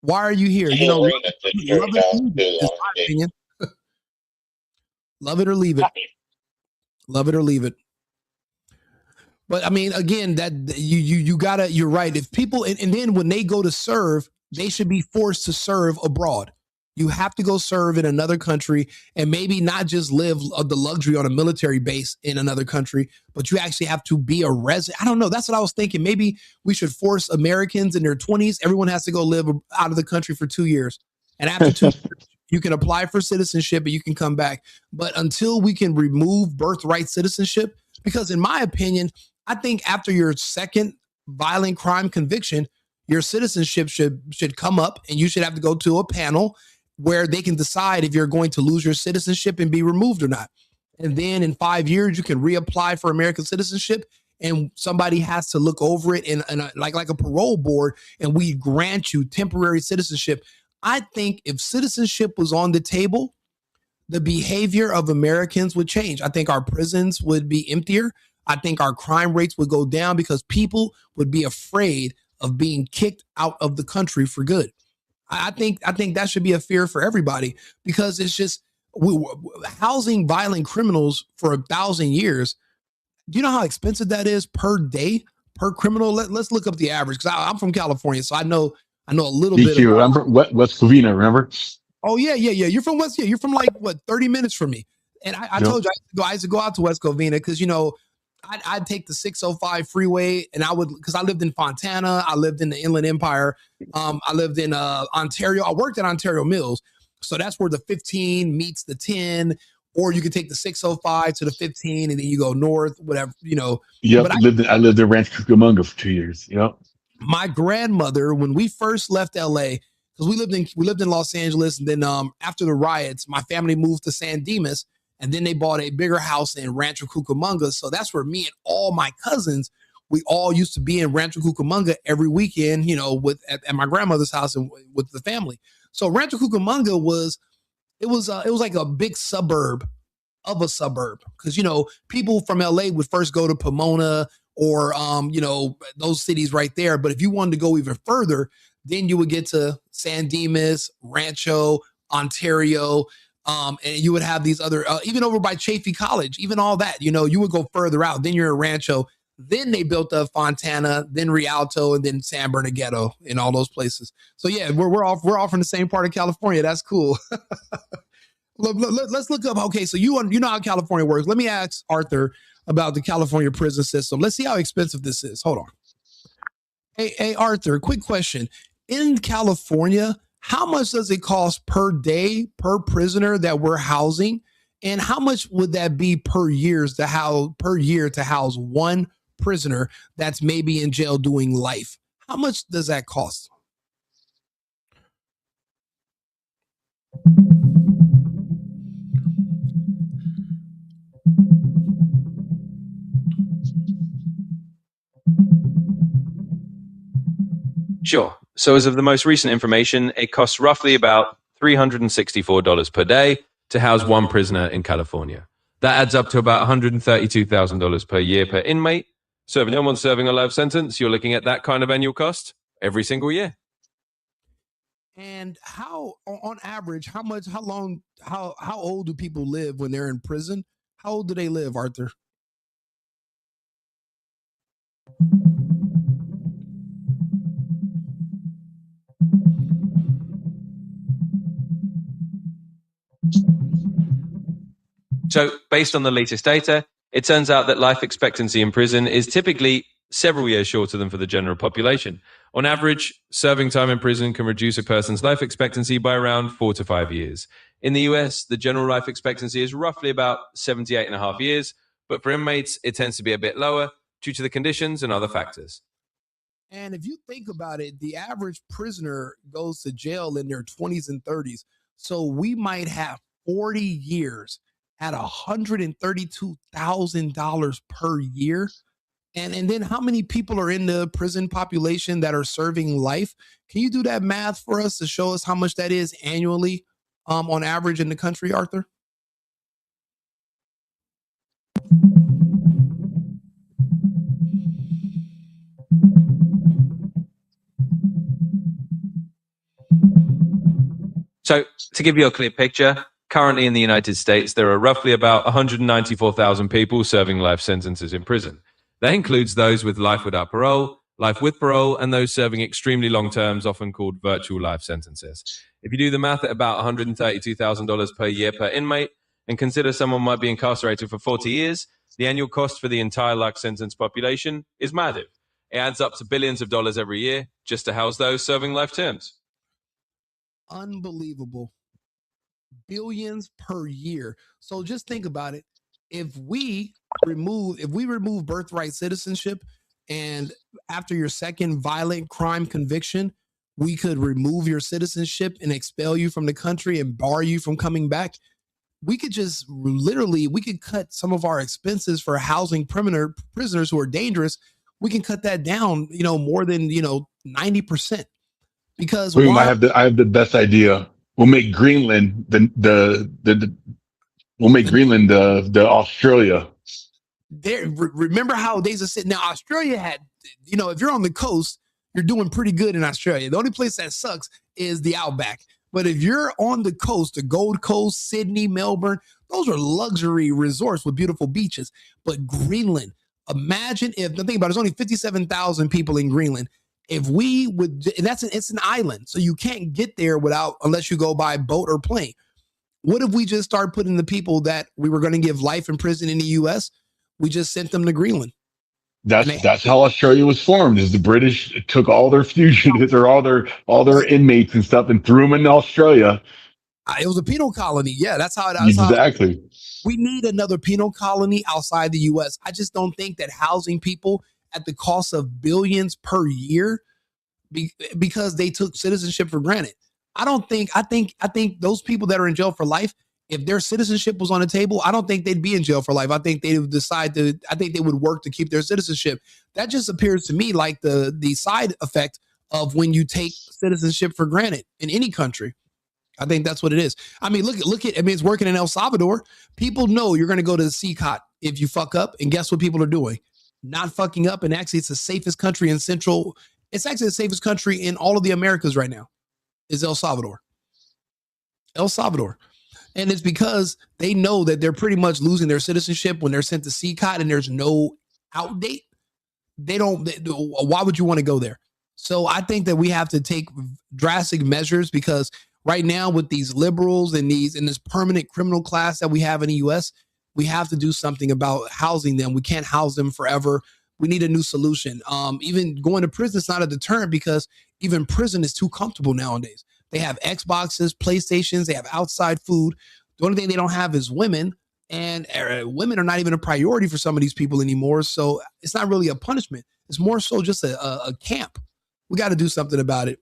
Why are you here? Love it, is my opinion. Love it or leave it. Love it or leave it. But I mean, again, that you gotta, you're right. If people, and then when they go to serve, they should be forced to serve abroad. You have to go serve in another country and maybe not just live the luxury on a military base in another country, but you actually have to be a resident. I don't know. That's what I was thinking. Maybe we should force Americans in their 20s. Everyone has to go live out of the country for 2 years. And after 2 years, you can apply for citizenship and you can come back. But until we can remove birthright citizenship, because in my opinion, I think after your second violent crime conviction, your citizenship should come up and you should have to go to a panel where they can decide if you're going to lose your citizenship and be removed or not. And then in 5 years, you can reapply for American citizenship and somebody has to look over it in like a parole board and we grant you temporary citizenship. I think if citizenship was on the table, the behavior of Americans would change. I think our prisons would be emptier. I think our crime rates would go down because people would be afraid of being kicked out of the country for good. I think that should be a fear for everybody because it's just housing violent criminals for 1,000 years. Do you know how expensive that is per day per criminal? Let's look up the average because I'm from California, so I know a little bit. DQ, I'm from West Covina, remember? Oh yeah. You're from West. Yeah, you're from like what 30 minutes from me. And I told you I used to go out to West Covina because I'd take the 605 freeway and because I lived in Fontana, I lived in the Inland Empire, I lived in Ontario. I worked at Ontario Mills, so that's where the 15 meets the 10. Or you could take the 605 to the 15, and then you go north, whatever. Yep, But I lived in Ranch Cucamonga for 2 years. Yep. My grandmother, when we first left LA, because we lived in Los Angeles, and then after the riots, my family moved to San Dimas, and then they bought a bigger house in Rancho Cucamonga. So that's where me and all my cousins, we all used to be in Rancho Cucamonga every weekend, at my grandmother's house and with the family. So Rancho Cucamonga was like a big suburb of a suburb because people from LA would first go to Pomona or those cities right there. But if you wanted to go even further, then you would get to San Dimas, Rancho, Ontario, and you would have these other even over by Chaffey College, even all that. You would go further out. Then you're in Rancho. Then they built up Fontana, then Rialto, and then San Bernardino and all those places. So yeah, we're all from the same part of California. That's cool. Let's look up. Okay, so you know how California works. Let me ask Arthur about the California prison system. Let's see how expensive this is. Hold on. Hey Arthur, quick question. In California, how much does it cost per day per prisoner that we're housing? And how much would that be per year to house one prisoner that's maybe in jail doing life? How much does that cost? Sure. So as of the most recent information, it costs roughly about $364 per day to house one prisoner in California. That adds up to about $132,000 per year per inmate. So if anyone's serving a life sentence, you're looking at that kind of annual cost every single year. And how, on average, how old do people live when they're in prison? How old do they live, Arthur? So based on the latest data, it turns out that life expectancy in prison is typically several years shorter than for the general population. On average, serving time in prison can reduce a person's life expectancy by around 4 to 5 years. In the US, the general life expectancy is roughly about 78.5 years, but for inmates, it tends to be a bit lower due to the conditions and other factors. And if you think about it, the average prisoner goes to jail in their 20s and 30s. So we might have 40 years at $132,000 per year. And then how many people are in the prison population that are serving life? Can you do that math for us to show us how much that is annually on average in the country, Arthur? So to give you a clear picture, currently in the United States, there are roughly about 194,000 people serving life sentences in prison. That includes those with life without parole, life with parole, and those serving extremely long terms, often called virtual life sentences. If you do the math at about $132,000 per year per inmate, and consider someone might be incarcerated for 40 years, the annual cost for the entire life sentence population is massive. It adds up to billions of dollars every year just to house those serving life terms. Unbelievable. Billions per year. So just think about it. If we remove birthright citizenship, and after your second violent crime conviction, we could remove your citizenship and expel you from the country and bar you from coming back. We could just we could cut some of our expenses for housing prisoners who are dangerous. We can cut that down, more than 90%. Because Boom, I have the best idea. We'll make Greenland the Australia. Remember how days are sitting now. Australia had, if you're on the coast, you're doing pretty good in Australia. The only place that sucks is the outback. But if you're on the coast, the Gold Coast, Sydney, Melbourne, those are luxury resorts with beautiful beaches. But Greenland, imagine if, think about it, there's only 57,000 people in Greenland. If we would, and it's an island, so you can't get there unless you go by boat or plane. What if we just start putting the people that we were going to give life in prison in the U.S., we just sent them to Greenland? That's how Australia was formed. Is the British took all their fugitives or all their inmates and stuff and threw them in Australia. It was a penal colony. Yeah, that's how it exactly. We need another penal colony outside the U.S. I just don't think that housing people at the cost of billions per year because they took citizenship for granted. I think those people that are in jail for life, if their citizenship was on the table, I don't think they'd be in jail for life. I think they would they would work to keep their citizenship. That just appears to me like the side effect of when you take citizenship for granted in any country. I think that's what it is. I mean, look at it's working in El Salvador. People know you're going to go to the CCOT if you fuck up. And guess what people are doing? Not fucking up. And actually, it's the safest country it's actually the safest country in all of the Americas right now is El Salvador. El Salvador. And it's because they know that they're pretty much losing their citizenship when they're sent to CCOT and there's no out date. Why would you want to go there? So I think that we have to take drastic measures because right now with these liberals and this permanent criminal class that we have in the US, we have to do something about housing them. We can't house them forever. We need a new solution. Even going to prison is not a deterrent because even prison is too comfortable nowadays. They have Xboxes, PlayStations, they have outside food. The only thing they don't have is women, and women are not even a priority for some of these people anymore. So it's not really a punishment. It's more so just a camp. We got to do something about it.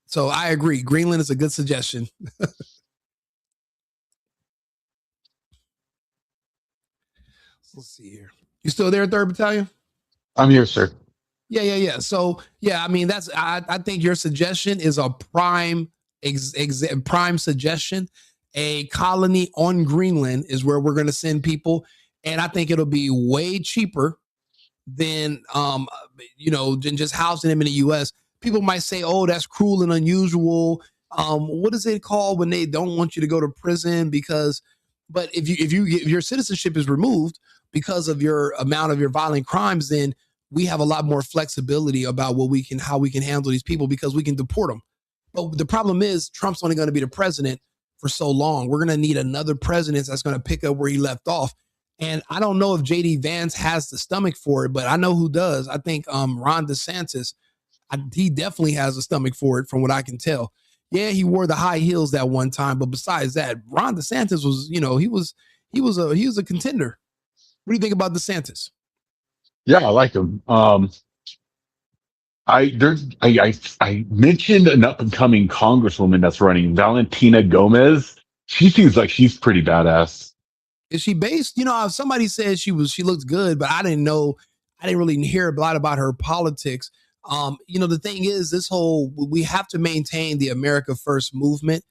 So I agree. Greenland is a good suggestion. Let's see here. You still there, 3rd Battalion? I'm here, sir. Yeah. So yeah, I mean I think your suggestion is a prime suggestion. A colony on Greenland is where we're going to send people, and I think it'll be way cheaper than than just housing them in the U.S. People might say, "Oh, that's cruel and unusual." What is it called when they don't want you to go to prison? But if your citizenship is removed because of your amount of your violent crimes, then we have a lot more flexibility about how we can handle these people because we can deport them. But the problem is Trump's only going to be the president for so long. We're going to need another president that's going to pick up where he left off. And I don't know if JD Vance has the stomach for it, but I know who does. I think Ron DeSantis, he definitely has a stomach for it from what I can tell. Yeah, he wore the high heels that one time, but besides that, Ron DeSantis was, he was a contender. What do you think about DeSantis? Yeah, I like him. I mentioned an up and coming congresswoman that's running, Valentina Gomez. She seems like she's pretty badass. Is she based? Somebody said she looks good, but I didn't really hear a lot about her politics. The thing is, we have to maintain the America First movement.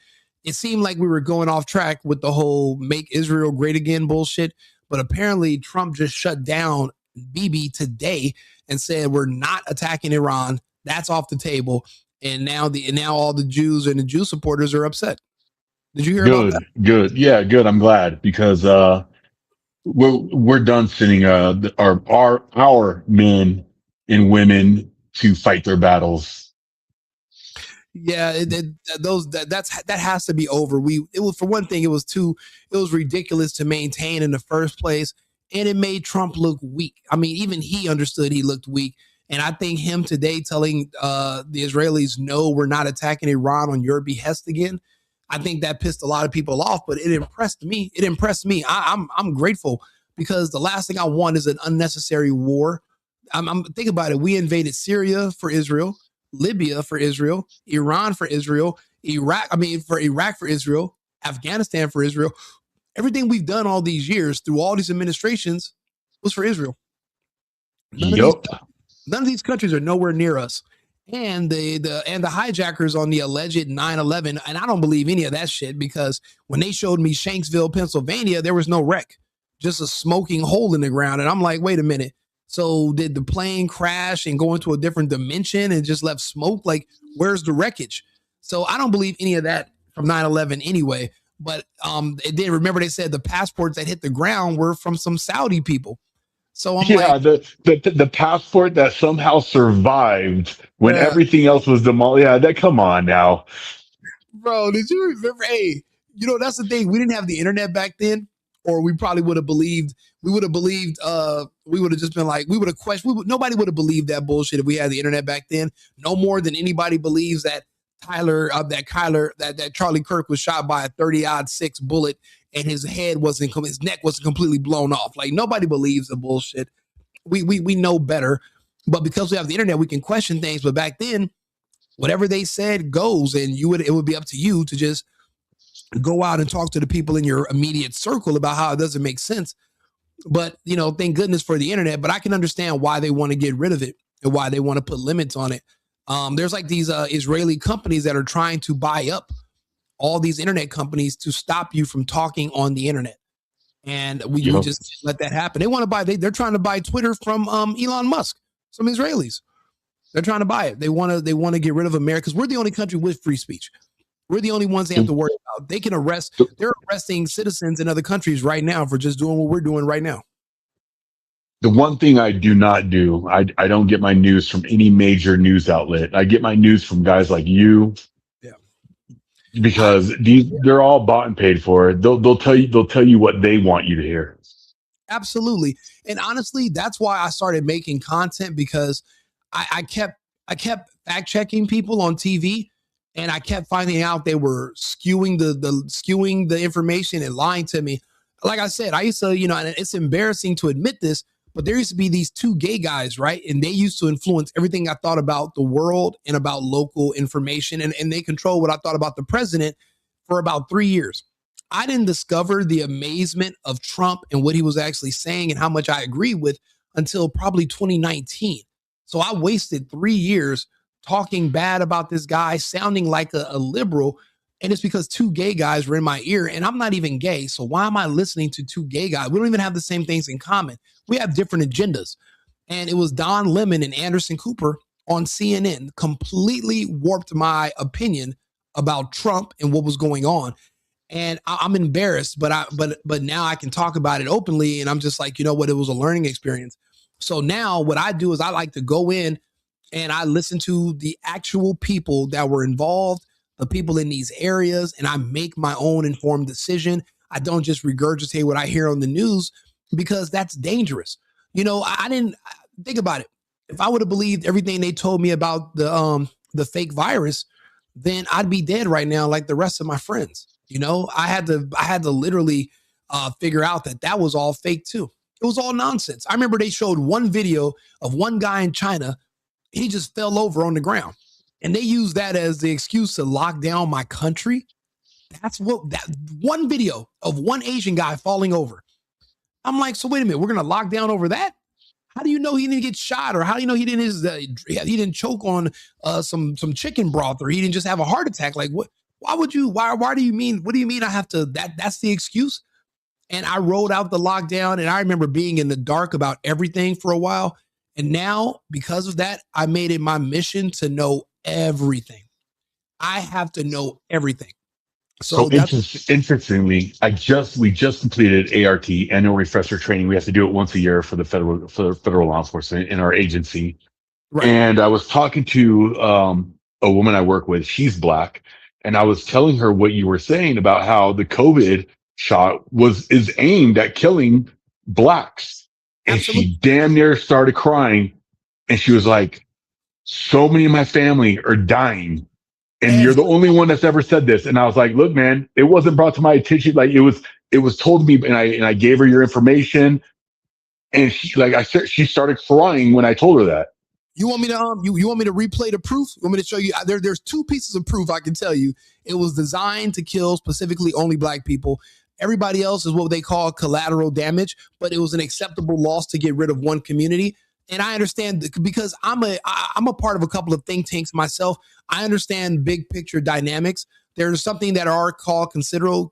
It seemed like we were going off track with the whole make Israel great again bullshit, but apparently Trump just shut down Bibi today and said we're not attacking Iran. That's off the table. And now all the Jews and the Jew supporters are upset. Did you hear about that? Good. Yeah, good. I'm glad because we're done sending our men and women to fight their battles. Yeah, that has to be over. It was, for one thing, it was ridiculous to maintain in the first place, and it made Trump look weak. I mean, even he understood he looked weak, and I think him today telling the Israelis, "No, we're not attacking Iran on your behest again." I think that pissed a lot of people off, but it impressed me. It impressed me. I'm grateful, because the last thing I want is an unnecessary war. I'm think about it. We invaded Syria for Israel, Libya for Israel, Iran for Israel, Iraq for Israel, Afghanistan for Israel. Everything we've done all these years through all these administrations was for Israel. Yep. None of these countries are nowhere near us. And the hijackers on the alleged 9/11, and I don't believe any of that shit, because when they showed me Shanksville, Pennsylvania, there was no wreck, just a smoking hole in the ground. And I'm like, wait a minute. So did the plane crash and go into a different dimension and just left smoke? Like, where's the wreckage? So I don't believe any of that from 9/11 anyway. But they did, remember, they said the passports that hit the ground were from some Saudi people. So I'm like, the passport that somehow survived when yeah. everything else was demolished. Yeah, that come on now. Bro, did you remember? Hey, that's the thing. We didn't have the internet back then, or we probably would have believed. We would have just been like, we would have questioned. Nobody would have believed that bullshit if we had the internet back then. No more than anybody believes that that Charlie Kirk was shot by a 30-06 bullet and his neck wasn't completely blown off. Like, nobody believes the bullshit. We know better, but because we have the internet, we can question things. But back then, whatever they said goes, and it would be up to you to just go out and talk to the people in your immediate circle about how it doesn't make sense. But thank goodness for the internet. But I can understand why they want to get rid of it and why they want to put limits on it. There's like these Israeli companies that are trying to buy up all these internet companies to stop you from talking on the internet, and we just let that happen. They want to buy. They're trying to buy Twitter from Elon Musk. Some Israelis. They're trying to buy it. They want to get rid of America, because we're the only country with free speech. We're the only ones they have to worry about. They can arrest. They're arresting citizens in other countries right now for just doing what we're doing right now. The one thing I do not do, I don't get my news from any major news outlet. I get my news from guys like you. Yeah. Because they're all bought and paid for. They'll tell you what they want you to hear. Absolutely. And honestly, that's why I started making content, because I kept fact checking people on TV, and I kept finding out they were skewing the information and lying to me. Like I said, I used to, and it's embarrassing to admit this, but there used to be these two gay guys, right? And they used to influence everything I thought about the world and about local information. And they control what I thought about the president for about 3 years. I didn't discover the amazement of Trump and what he was actually saying and how much I agree with until probably 2019. So I wasted 3 years talking bad about this guy, sounding like a liberal. And it's because two gay guys were in my ear, and I'm not even gay. So why am I listening to two gay guys? We don't even have the same things in common. We have different agendas. And it was Don Lemon and Anderson Cooper on CNN completely warped my opinion about Trump and what was going on. And I'm embarrassed, but now I can talk about it openly. And I'm just like, you know what? It was a learning experience. So now what I do is I like to go in and I listen to the actual people that were involved, the people in these areas, and I make my own informed decision. I don't just regurgitate what I hear on the news, because that's dangerous. I didn't think about it. If I would have believed everything they told me about the fake virus, then I'd be dead right now, like the rest of my friends. I had to literally figure out that was all fake too. It was all nonsense. I remember they showed one video of one guy in China. He just fell over on the ground, and they used that as the excuse to lock down my country. That one video of one Asian guy falling over. I'm like, so wait a minute, we're going to lock down over that? How do you know he didn't get shot, or how do you know he didn't choke on some chicken broth, or he didn't just have a heart attack? Like, what? Why would you? Why do you mean? What do you mean I have to? That's the excuse? And I rolled out the lockdown, and I remember being in the dark about everything for a while. And now, because of that, I made it my mission to know everything. I have to know everything. So So that's interestingly, we just completed ART, annual refresher training. We have to do it once a year for the federal law enforcement in our agency. right. And I was talking to a woman I work with. She's black, and I was telling her what you were saying about how the COVID shot is aimed at killing blacks, and Absolutely. she damn near started crying, and she was like, "So many of my family are dying, and you're the Every only one that's ever said this." And I was like, "Look, man, it wasn't brought to my attention. Like it was told to me, and I gave her your information." And she started crying when I told her that. You want me to you want me to replay the proof? You want me to show you? There's two pieces of proof I can tell you. It was designed to kill specifically only black people. Everybody else is what they call collateral damage, but it was an acceptable loss to get rid of one community. And I understand because I'm a part of a couple of think tanks myself. I understand big picture dynamics. There's something that are called considerable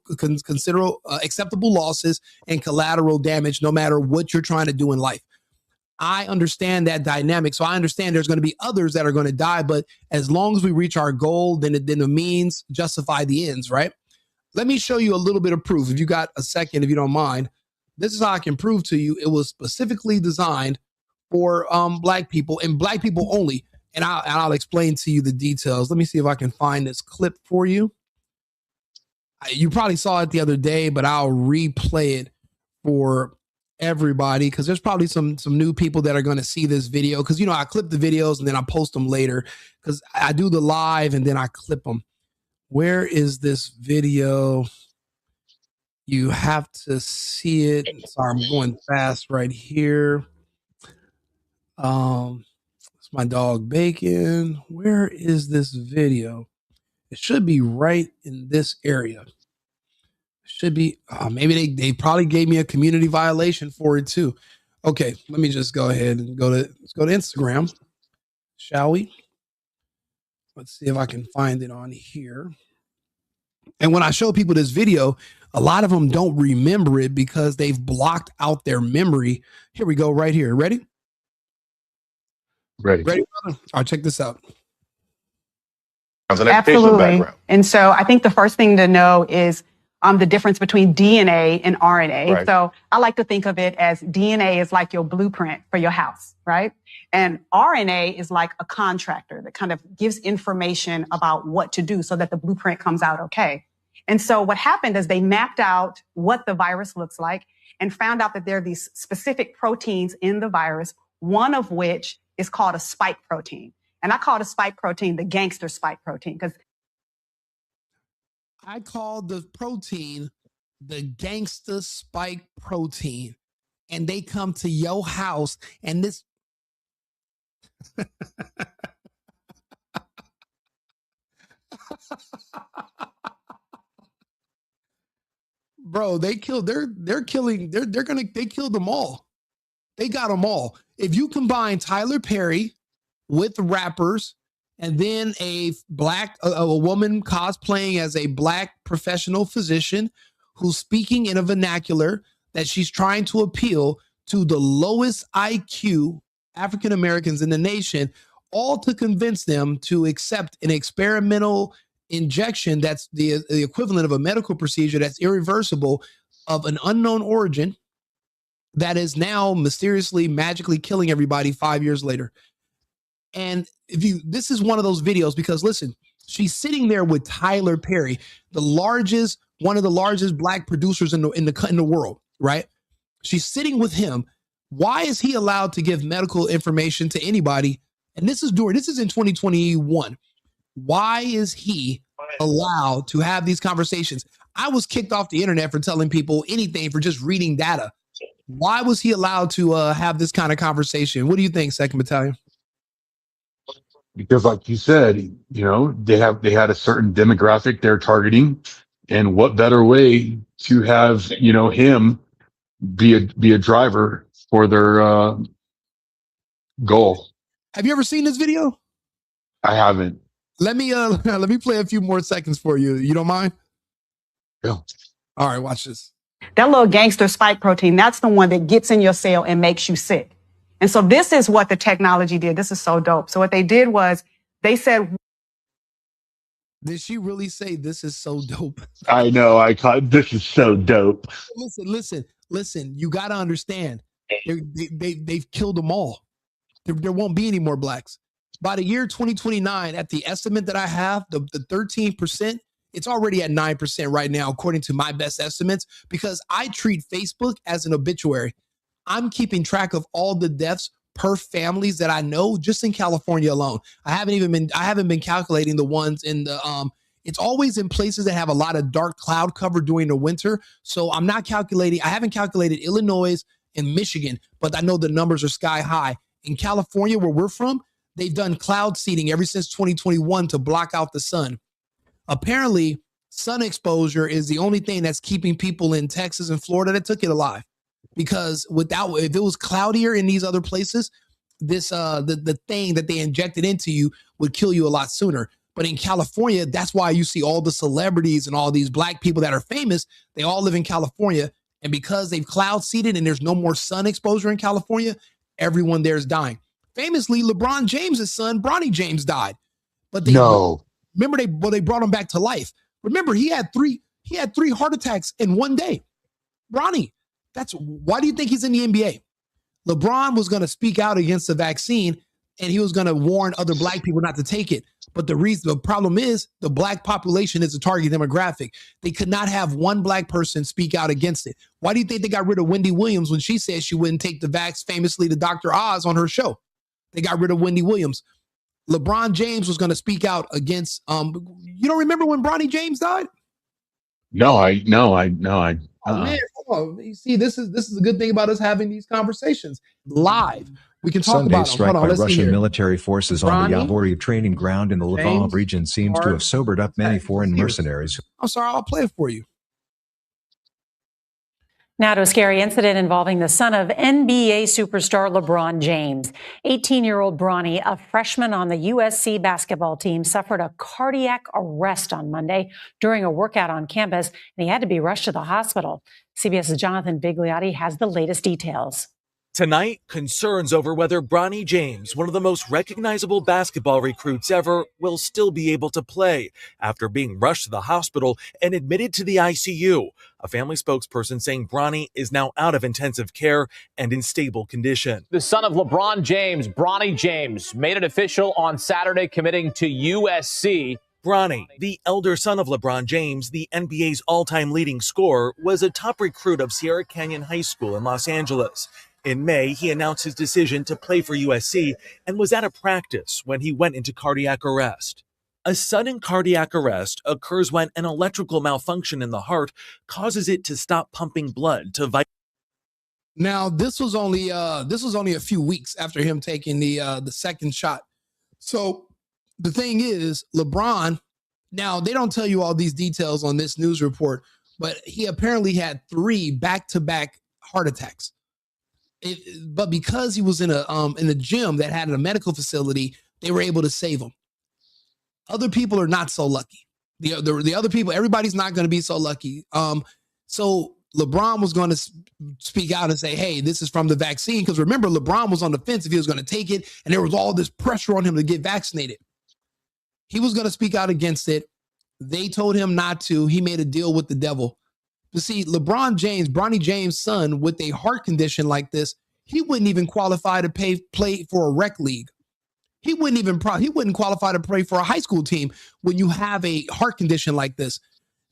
acceptable losses and collateral damage, no matter what you're trying to do in life. I understand that dynamic. So I understand there's going to be others that are going to die, but as long as we reach our goal, then the means justify the ends, right? Let me show you a little bit of proof. If you got a second, if you don't mind, this is how I can prove to you it was specifically designed for black people and black people only. And I'll explain to you the details. Let me see if I can find this clip for you. You probably saw it the other day, but I'll replay it for everybody because there's probably some new people that are going to see this video because I clip the videos and then I post them later because I do the live and then I clip them. Where is this video? You have to see it. Sorry, I'm going fast right here. It's my dog Bacon. Where is this video? It should be right in this area. Should be maybe they probably gave me a community violation for it too. Okay, let me just go ahead and let's go to Instagram, shall we? Let's see if I can find it on here. And when I show people this video, a lot of them don't remember it because they've blocked out their memory. Here we go, right here. Ready? Ready, brother? All right, check this out. Absolutely. And so I think the first thing to know is the difference between DNA and RNA. Right. So I like to think of it as DNA is like your blueprint for your house, right? And RNA is like a contractor that kind of gives information about what to do so that the blueprint comes out okay. And so what happened is they mapped out what the virus looks like and found out that there are these specific proteins in the virus, one of which is called a spike protein. And I call the spike protein the gangster spike protein because I call the protein the gangster spike protein. And they come to your house and this. Bro, they killed, they killed them all. They got them all. If you combine Tyler Perry with rappers and then a woman cosplaying as a black professional physician who's speaking in a vernacular that she's trying to appeal to the lowest IQ African Americans in the nation, all to convince them to accept an experimental injection that's the equivalent of a medical procedure that's irreversible of an unknown origin that is now mysteriously, magically killing everybody 5 years later. And this is one of those videos because listen, she's sitting there with Tyler Perry, one of the largest black producers in the world, right? She's sitting with him. Why is he allowed to give medical information to anybody? And this is in 2021. Why is he allowed to have these conversations? I was kicked off the internet for telling people anything for just reading data. Why was he allowed to have this kind of conversation? What do you think, 2nd Battalion? because like you said, they had a certain demographic they're targeting, and what better way to have him be a driver for their goal. Have you ever seen this video? I haven't. Let me play a few more seconds for you. You don't mind? Yeah. All right, watch this. that little gangster spike protein, that's the one that gets in your cell and makes you sick. And so this is what the technology did. This is so dope. So what they did was they said, Did she really say this is so dope? I know. I caught this is so dope. Listen. You got to understand. They've killed them all. There won't be any more blacks. By the year 2029, at the estimate that I have, the 13%, it's already at 9% right now, according to my best estimates, because I treat Facebook as an obituary. I'm keeping track of all the deaths per families that I know just in California alone. I haven't been calculating the ones in the it's always in places that have a lot of dark cloud cover during the winter. So I'm not calculating. I haven't calculated Illinois and Michigan, but I know the numbers are sky high. In California, where we're from, they've done cloud seeding ever since 2021 to block out the sun. Apparently, sun exposure is the only thing that's keeping people in Texas and Florida that took it alive. Because if it was cloudier in these other places, this the thing that they injected into you would kill you a lot sooner. But in California, that's why you see all the celebrities and all these black people that are famous. They all live in California, and because they've cloud seeded and there's no more sun exposure in California, everyone there is dying. Famously, LeBron James' son, Bronny James, died. But they brought him back to life. Remember, he had three heart attacks in one day. Bronny. Why do you think he's in the NBA? LeBron was going to speak out against the vaccine, and he was going to warn other black people not to take it. But the problem is the black population is a target demographic. They could not have one black person speak out against it. Why do you think they got rid of Wendy Williams when she said she wouldn't take the vax, famously to Dr. Oz on her show? They got rid of Wendy Williams. LeBron James was going to speak out against, you don't remember when Bronny James died? No. Oh man, come on. You see, this is a good thing about us having these conversations live. We can talk Sunday about them. strike Hold on, by let's see Russian here. military forces on the Bronny Yavory training ground in the Lvov James region seems to have sobered up many foreign mercenaries. I'm sorry, I'll play it for you. Now to a scary incident involving the son of NBA superstar LeBron James. 18-year-old Bronny, a freshman on the USC basketball team, suffered a cardiac arrest on Monday during a workout on campus, and he had to be rushed to the hospital. CBS's Jonathan Bigliotti has the latest details. Tonight, concerns over whether Bronny James, one of the most recognizable basketball recruits ever, will still be able to play after being rushed to the hospital and admitted to the ICU. A family spokesperson saying Bronny is now out of intensive care and in stable condition. The son of LeBron James, Bronny James, made it official on Saturday, committing to USC. Bronny, the elder son of LeBron James, the NBA's all-time leading scorer, was a top recruit of Sierra Canyon High School in Los Angeles. In May, he announced his decision to play for USC and was at a practice when he went into cardiac arrest. A sudden cardiac arrest occurs when an electrical malfunction in the heart causes it to stop pumping blood to vital. Now, this was only a few weeks after him taking the second shot. So the thing is, LeBron, now they don't tell you all these details on this news report, but he apparently had 3 back-to-back heart attacks. But because he was in a gym that had a medical facility, they were able to save him. Other people are not so lucky. The other people, everybody's not going to be so lucky. So LeBron was going to speak out and say, hey, this is from the vaccine. Because remember, LeBron was on the fence if he was going to take it, and there was all this pressure on him to get vaccinated. He was going to speak out against it. They told him not to. He made a deal with the devil. You see, LeBron James, Bronny James' son, with a heart condition like this, he wouldn't even qualify to play for a rec league. He wouldn't qualify to play for a high school team when you have a heart condition like this.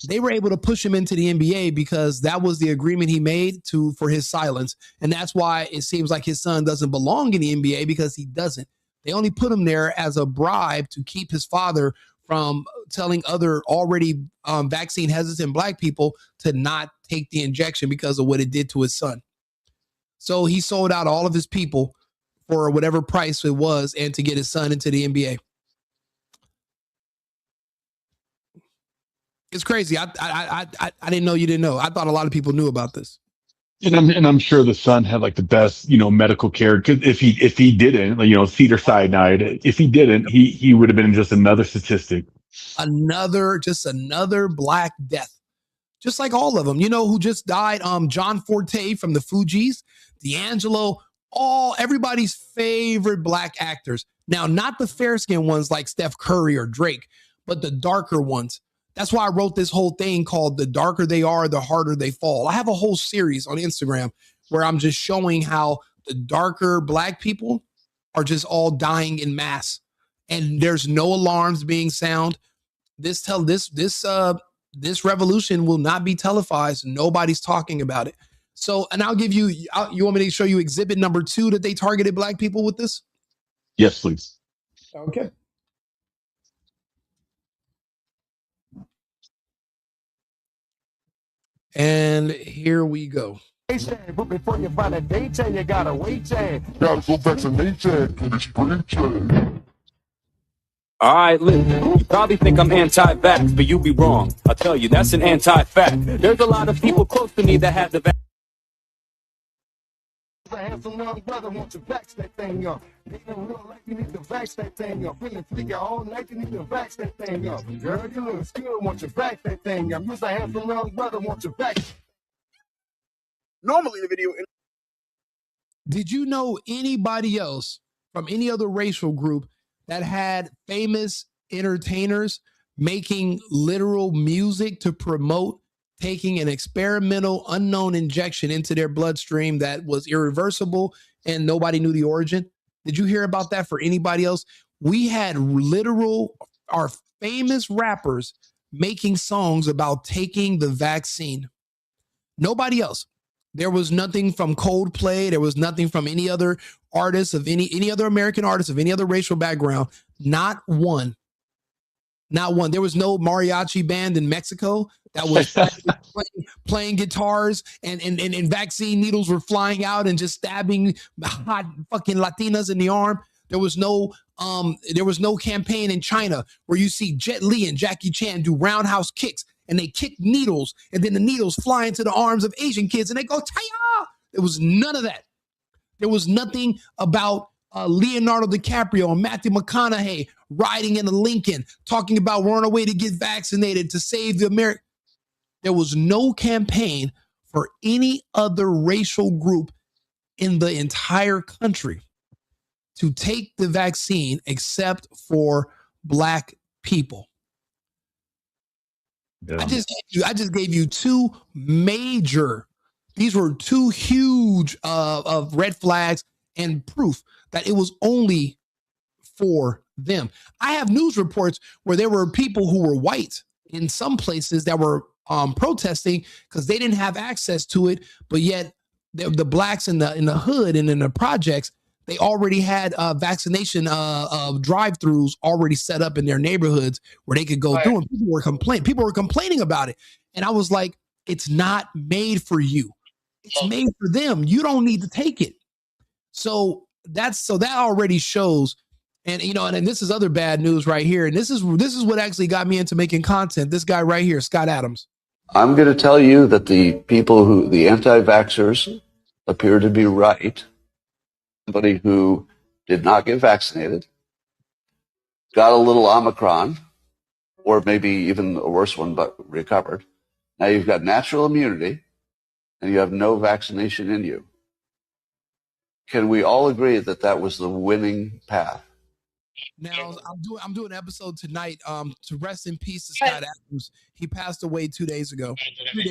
They were able to push him into the NBA because that was the agreement he made for his silence. And that's why it seems like his son doesn't belong in the NBA, because he doesn't. They only put him there as a bribe to keep his father from telling other already vaccine hesitant black people to not take the injection because of what it did to his son. So he sold out all of his people for whatever price it was, and to get his son into the NBA. It's crazy. I didn't know you didn't know. I thought a lot of people knew about this. And I'm sure the son had like the best, medical care. Because if he didn't, Cedar Sinai, if he didn't, he would have been just another statistic. Another black death. Just like all of them. You know who just died? John Forte from the Fugees, D'Angelo, everybody's favorite black actors. Now, not the fair-skinned ones like Steph Curry or Drake, but the darker ones. That's why I wrote this whole thing called "The Darker They Are, the Harder They Fall." I have a whole series on Instagram where I'm just showing how the darker black people are just all dying in mass, and there's no alarms being sound. This revolution will not be televised. Nobody's talking about it. So, and I'll give you. You want me to show you exhibit number 2 that they targeted black people with this? Yes, please. Okay. And here we go. But before you buy that day chain, you gotta wait chain. Gotta go vaccinate chain, cause it's spring chain. All right, listen, you probably think I'm anti-vax, but you be wrong. I'll tell you, that's an anti-fact. There's a lot of people close to me that have the vaccine. A handsome young brother wants to vax that thing up. Getting real like you need to vax that thing up. Feeling flicker all night, you need to vax that thing up. Girl, you look good, want to vax that thing up. You're a handsome young brother wants to vax. Normally the video. Did you know anybody else from any other racial group that had famous entertainers making literal music to promote taking an experimental unknown injection into their bloodstream that was irreversible and nobody knew the origin? Did you hear about that for anybody else? We had our famous rappers making songs about taking the vaccine. Nobody else. There was nothing from Coldplay. There was nothing from any other artists of any other American artists of any other racial background. Not one. Not one. There was no mariachi band in Mexico that was playing guitars and vaccine needles were flying out and just stabbing hot fucking Latinas in the arm. There was no campaign in China where you see Jet Li and Jackie Chan do roundhouse kicks and they kick needles and then the needles fly into the arms of Asian kids and they go, Taya! There was none of that. There was nothing about Leonardo DiCaprio and Matthew McConaughey riding in a Lincoln talking about we're on our way to get vaccinated to save the America. There was no campaign for any other racial group in the entire country to take the vaccine except for black people. Yeah. I just gave you two major. These were two huge of red flags and proof that it was only for them. I have news reports where there were people who were white in some places that were protesting because they didn't have access to it, but yet the blacks in the hood and in the projects, they already had vaccination drive-throughs already set up in their neighborhoods where they could go through, and people were complaining about it. And I was like, it's not made for you. It's made for them. You don't need to take it. So that already shows. And and this is other bad news right here. And this is what actually got me into making content. This guy right here, Scott Adams. I'm going to tell you that the anti-vaxxers appear to be right. Somebody who did not get vaccinated, got a little Omicron, or maybe even a worse one, but recovered. Now you've got natural immunity, and you have no vaccination in you. Can we all agree that that was the winning path? Now I'm doing an episode tonight to rest in peace to Scott Adams. He passed away 2 days ago, 3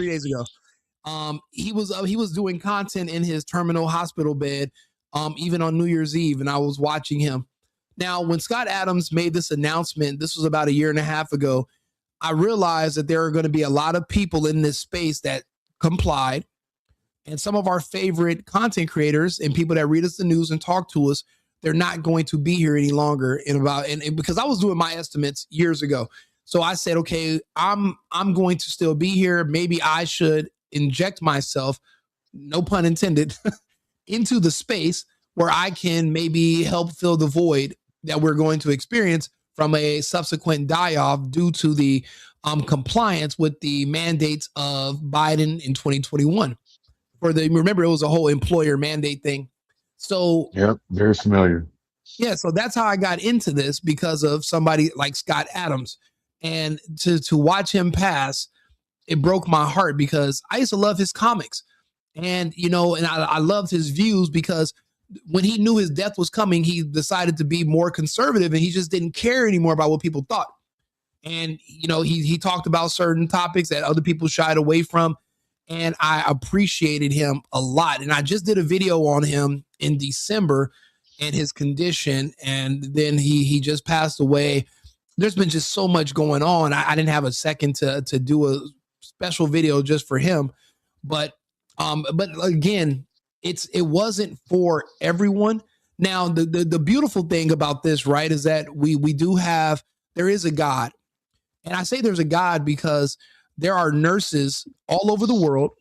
days ago. He was doing content in his terminal hospital bed, even on New Year's Eve, and I was watching him. Now, when Scott Adams made this announcement, this was about 1.5 years ago, I realized that there are going to be a lot of people in this space that complied, and some of our favorite content creators and people that read us the news and talk to us, they're not going to be here any longer and because I was doing my estimates years ago. So I said, okay, I'm going to still be here. Maybe I should inject myself, no pun intended, into the space where I can maybe help fill the void that we're going to experience from a subsequent die-off due to the compliance with the mandates of Biden in 2021. Remember, it was a whole employer mandate thing. So yep, very familiar. Yeah, so that's how I got into this, because of somebody like Scott Adams. And to watch him pass, it broke my heart, because I used to love his comics. And, I loved his views, because when he knew his death was coming, he decided to be more conservative, and he just didn't care anymore about what people thought. And, you know, he talked about certain topics that other people shied away from. And I appreciated him a lot. And I just did a video on him in December and his condition. And then he just passed away. There's been just so much going on. I didn't have a second to do a special video just for him. But again, it wasn't for everyone. Now, the beautiful thing about this, right, is that there is a God. And I say there's a God because there are nurses all over the world,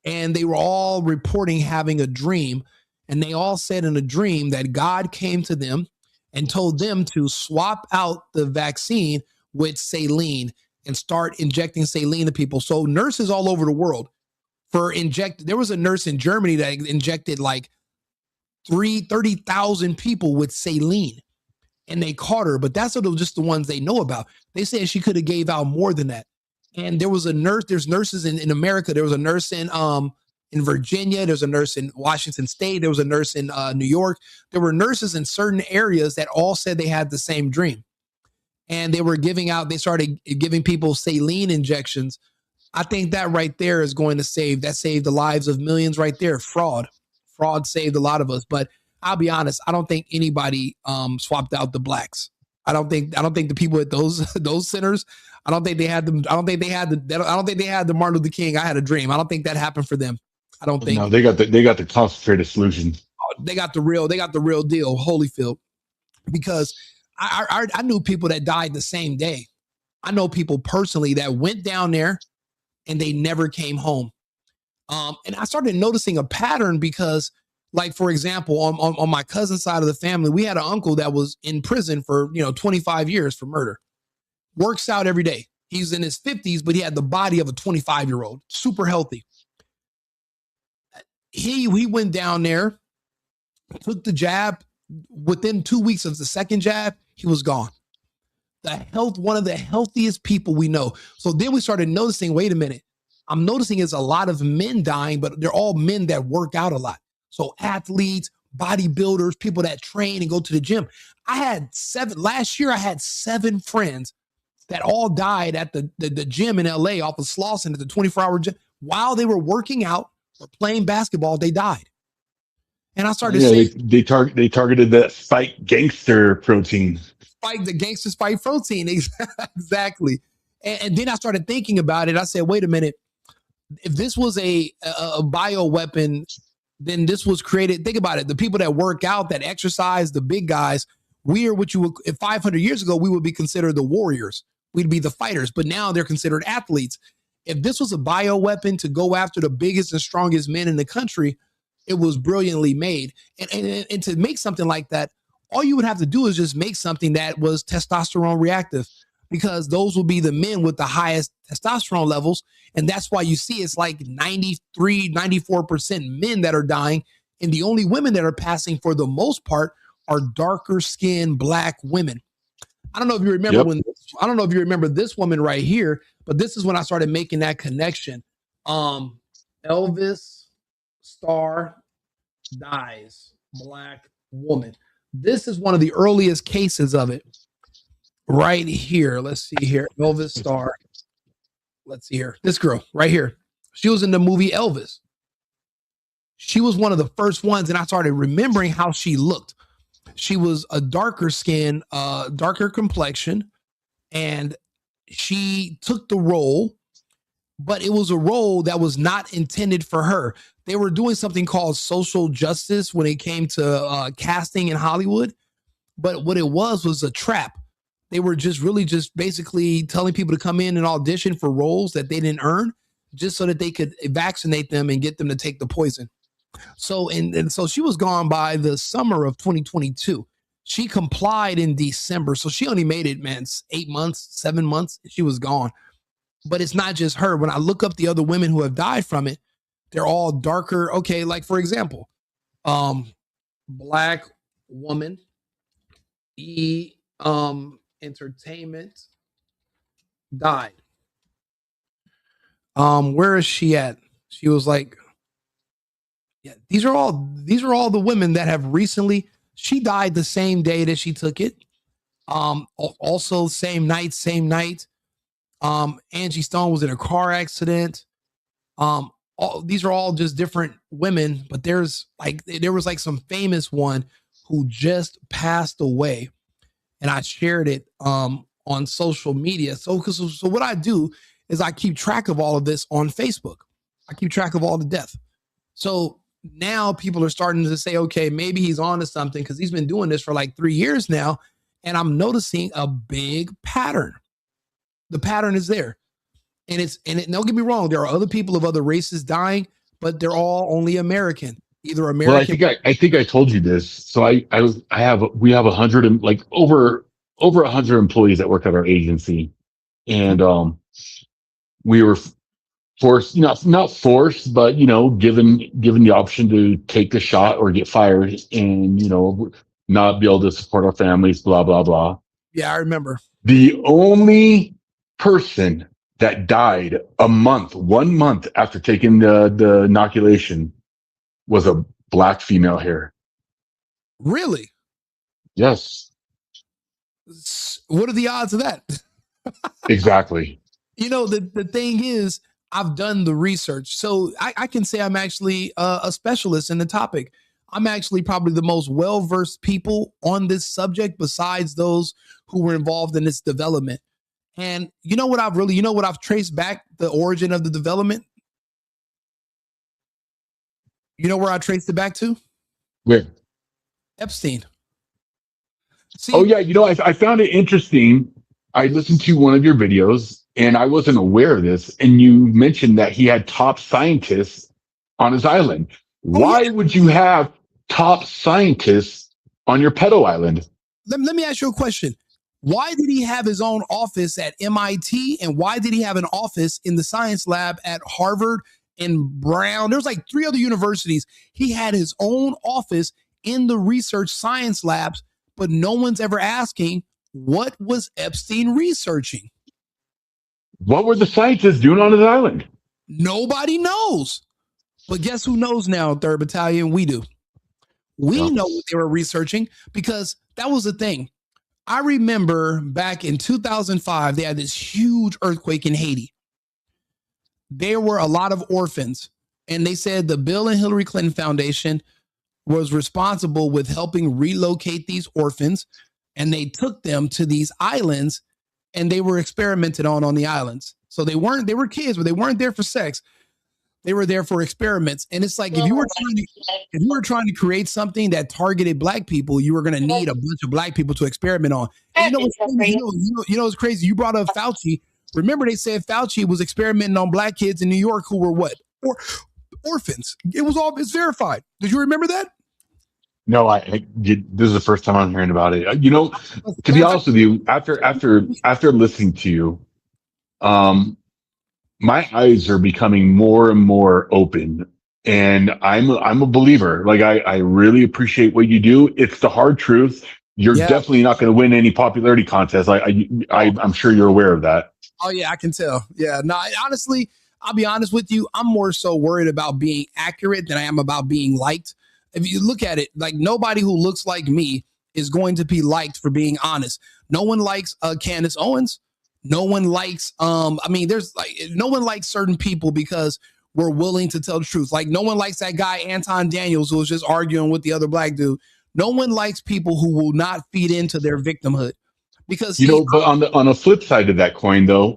and they were all reporting having a dream. And they all said in a dream that God came to them and told them to swap out the vaccine with saline and start injecting saline to people. So nurses all over the world there was a nurse in Germany that injected like 30,000 people with saline. And they caught her, but that's just the ones they know about. They said she could have gave out more than that. And there's nurses in America. There was a nurse in Virginia. There's a nurse in Washington State. There was a nurse in New York. There were nurses in certain areas that all said they had the same dream. And they started giving people saline injections. I think that right there is going to saved the lives of millions right there. Fraud saved a lot of us. But I'll be honest, I don't think anybody swapped out the blacks. I don't think the people at those centers, I don't think they had them. I don't think they had the Martin Luther King, I had a dream. I don't think that happened for them. I don't think. No, they got the concentrated solution. They got the real deal, Holyfield. Because I knew people that died the same day. I know people personally that went down there and they never came home. And I started noticing a pattern because, like, for example, on my cousin's side of the family, we had an uncle that was in prison for 25 years for murder. Works out every day. He's in his 50s, but he had the body of a 25-year-old, super healthy. He went down there, took the jab. Within 2 weeks of the second jab, he was gone. One of the healthiest people we know. So then we started noticing, wait a minute, I'm noticing is a lot of men dying, but they're all men that work out a lot. So athletes, bodybuilders, people that train and go to the gym. Last year I had 7 friends that all died at the gym in LA off of Slauson at the 24-hour gym. While they were working out or playing basketball, they died. And I started saying they targeted that spike gangster protein. The gangster spike protein. Exactly. And then I started thinking about it. I said, wait a minute. If this was a bioweapon, then this was created. Think about it. The people that work out, that exercise, the big guys, we are what you would, if 500 years ago, we would be considered the warriors. We'd be the fighters, but now they're considered athletes. If this was a bioweapon to go after the biggest and strongest men in the country, it was brilliantly made. And to make something like that, all you would have to do is just make something that was testosterone reactive, because those will be the men with the highest testosterone levels. And that's why you see it's like 93, 94% men that are dying. And the only women that are passing for the most part are darker skinned Black women. I don't know if you remember I don't know if you remember this woman right here, but this is when I started making that connection. Elvis star dies, Black woman. This is one of the earliest cases of it. Right here. Let's see here. Elvis star. Let's see here. This girl right here. She was in the movie Elvis. She was one of the first ones, and I started remembering how she looked. She was a darker skin, darker complexion, and she took the role, but it was a role that was not intended for her. They were doing something called social justice when it came to casting in Hollywood, but what it was a trap. They were just basically telling people to come in and audition for roles that they didn't earn, just so that they could vaccinate them and get them to take the poison. So, and so she was gone by the summer of 2022. She complied in December. So she only made it, 8 months, 7 months. She was gone. But it's not just her. When I look up the other women who have died from it, they're all darker. Okay, like for example, Black woman, entertainment, died. Where is she at? She was like, yeah, these are all the women that have recently, she died the same day that she took it. Also same night. Angie Stone was in a car accident. These are all just different women, but there was like some famous one who just passed away, and I shared it on social media. So what I do is I keep track of all of this on Facebook. I keep track of all the death. So now people are starting to say, okay, maybe he's on to something because he's been doing this for like 3 years now, and I'm noticing a big pattern. The pattern is there. And don't get me wrong, there are other people of other races dying, but they're all only American, either American. Well, I think I told you this. So we have 100 and like over 100 employees that work at our agency, and we were forced, not forced, but given the option to take the shot or get fired, and not be able to support our families, blah blah blah. Yeah, I remember. The only person that died 1 month after taking the inoculation was a Black female here. Really? Yes. What are the odds of that? Exactly. The thing is, I've done the research. So I can say I'm actually a specialist in the topic. I'm actually probably the most well-versed people on this subject besides those who were involved in its development. And you know what I've traced back the origin of the development? You know where I traced it back to? Where? Epstein. See, I found it interesting. I listened to one of your videos and I wasn't aware of this. And you mentioned that he had top scientists on his island. Why would you have top scientists on your pedo island? Let me ask you a question. Why did he have his own office at MIT? And why did he have an office in the science lab at Harvard and Brown? There's like 3 other universities. He had his own office in the research science labs, but no one's ever asking, what was Epstein researching? What were the scientists doing on his island? Nobody knows. But guess who knows now, 3rd Battalion? We do. We know what they were researching because that was the thing. I remember back in 2005, they had this huge earthquake in Haiti. There were a lot of orphans, and they said the Bill and Hillary Clinton Foundation was responsible with helping relocate these orphans, and they took them to these islands, and they were experimented on the islands. So they were kids, but they weren't there for sex. They were there for experiments. And it's like, if you were trying to create something that targeted Black people, you were going to need a bunch of Black people to experiment on. And what's crazy? What's crazy? You brought up Fauci. Remember, they said Fauci was experimenting on Black kids in New York who were what? Orphans. It's verified. Did you remember that? No, this is the first time I'm hearing about it. To be honest with you, after listening to you, my eyes are becoming more and more open, and I'm a believer. Like I really appreciate what you do. It's the hard truth. You're definitely not going to win any popularity contest. I'm sure you're aware of that. Oh yeah, I can tell. Yeah, no, honestly, I'll be honest with you. I'm more so worried about being accurate than I am about being liked. If you look at it, like nobody who looks like me is going to be liked for being honest. No one likes Candace Owens. No one likes, there's like, no one likes certain people because we're willing to tell the truth. Like no one likes that guy, Anton Daniels, who was just arguing with the other Black dude. No one likes people who will not feed into their victimhood because, but on the flip side of that coin though,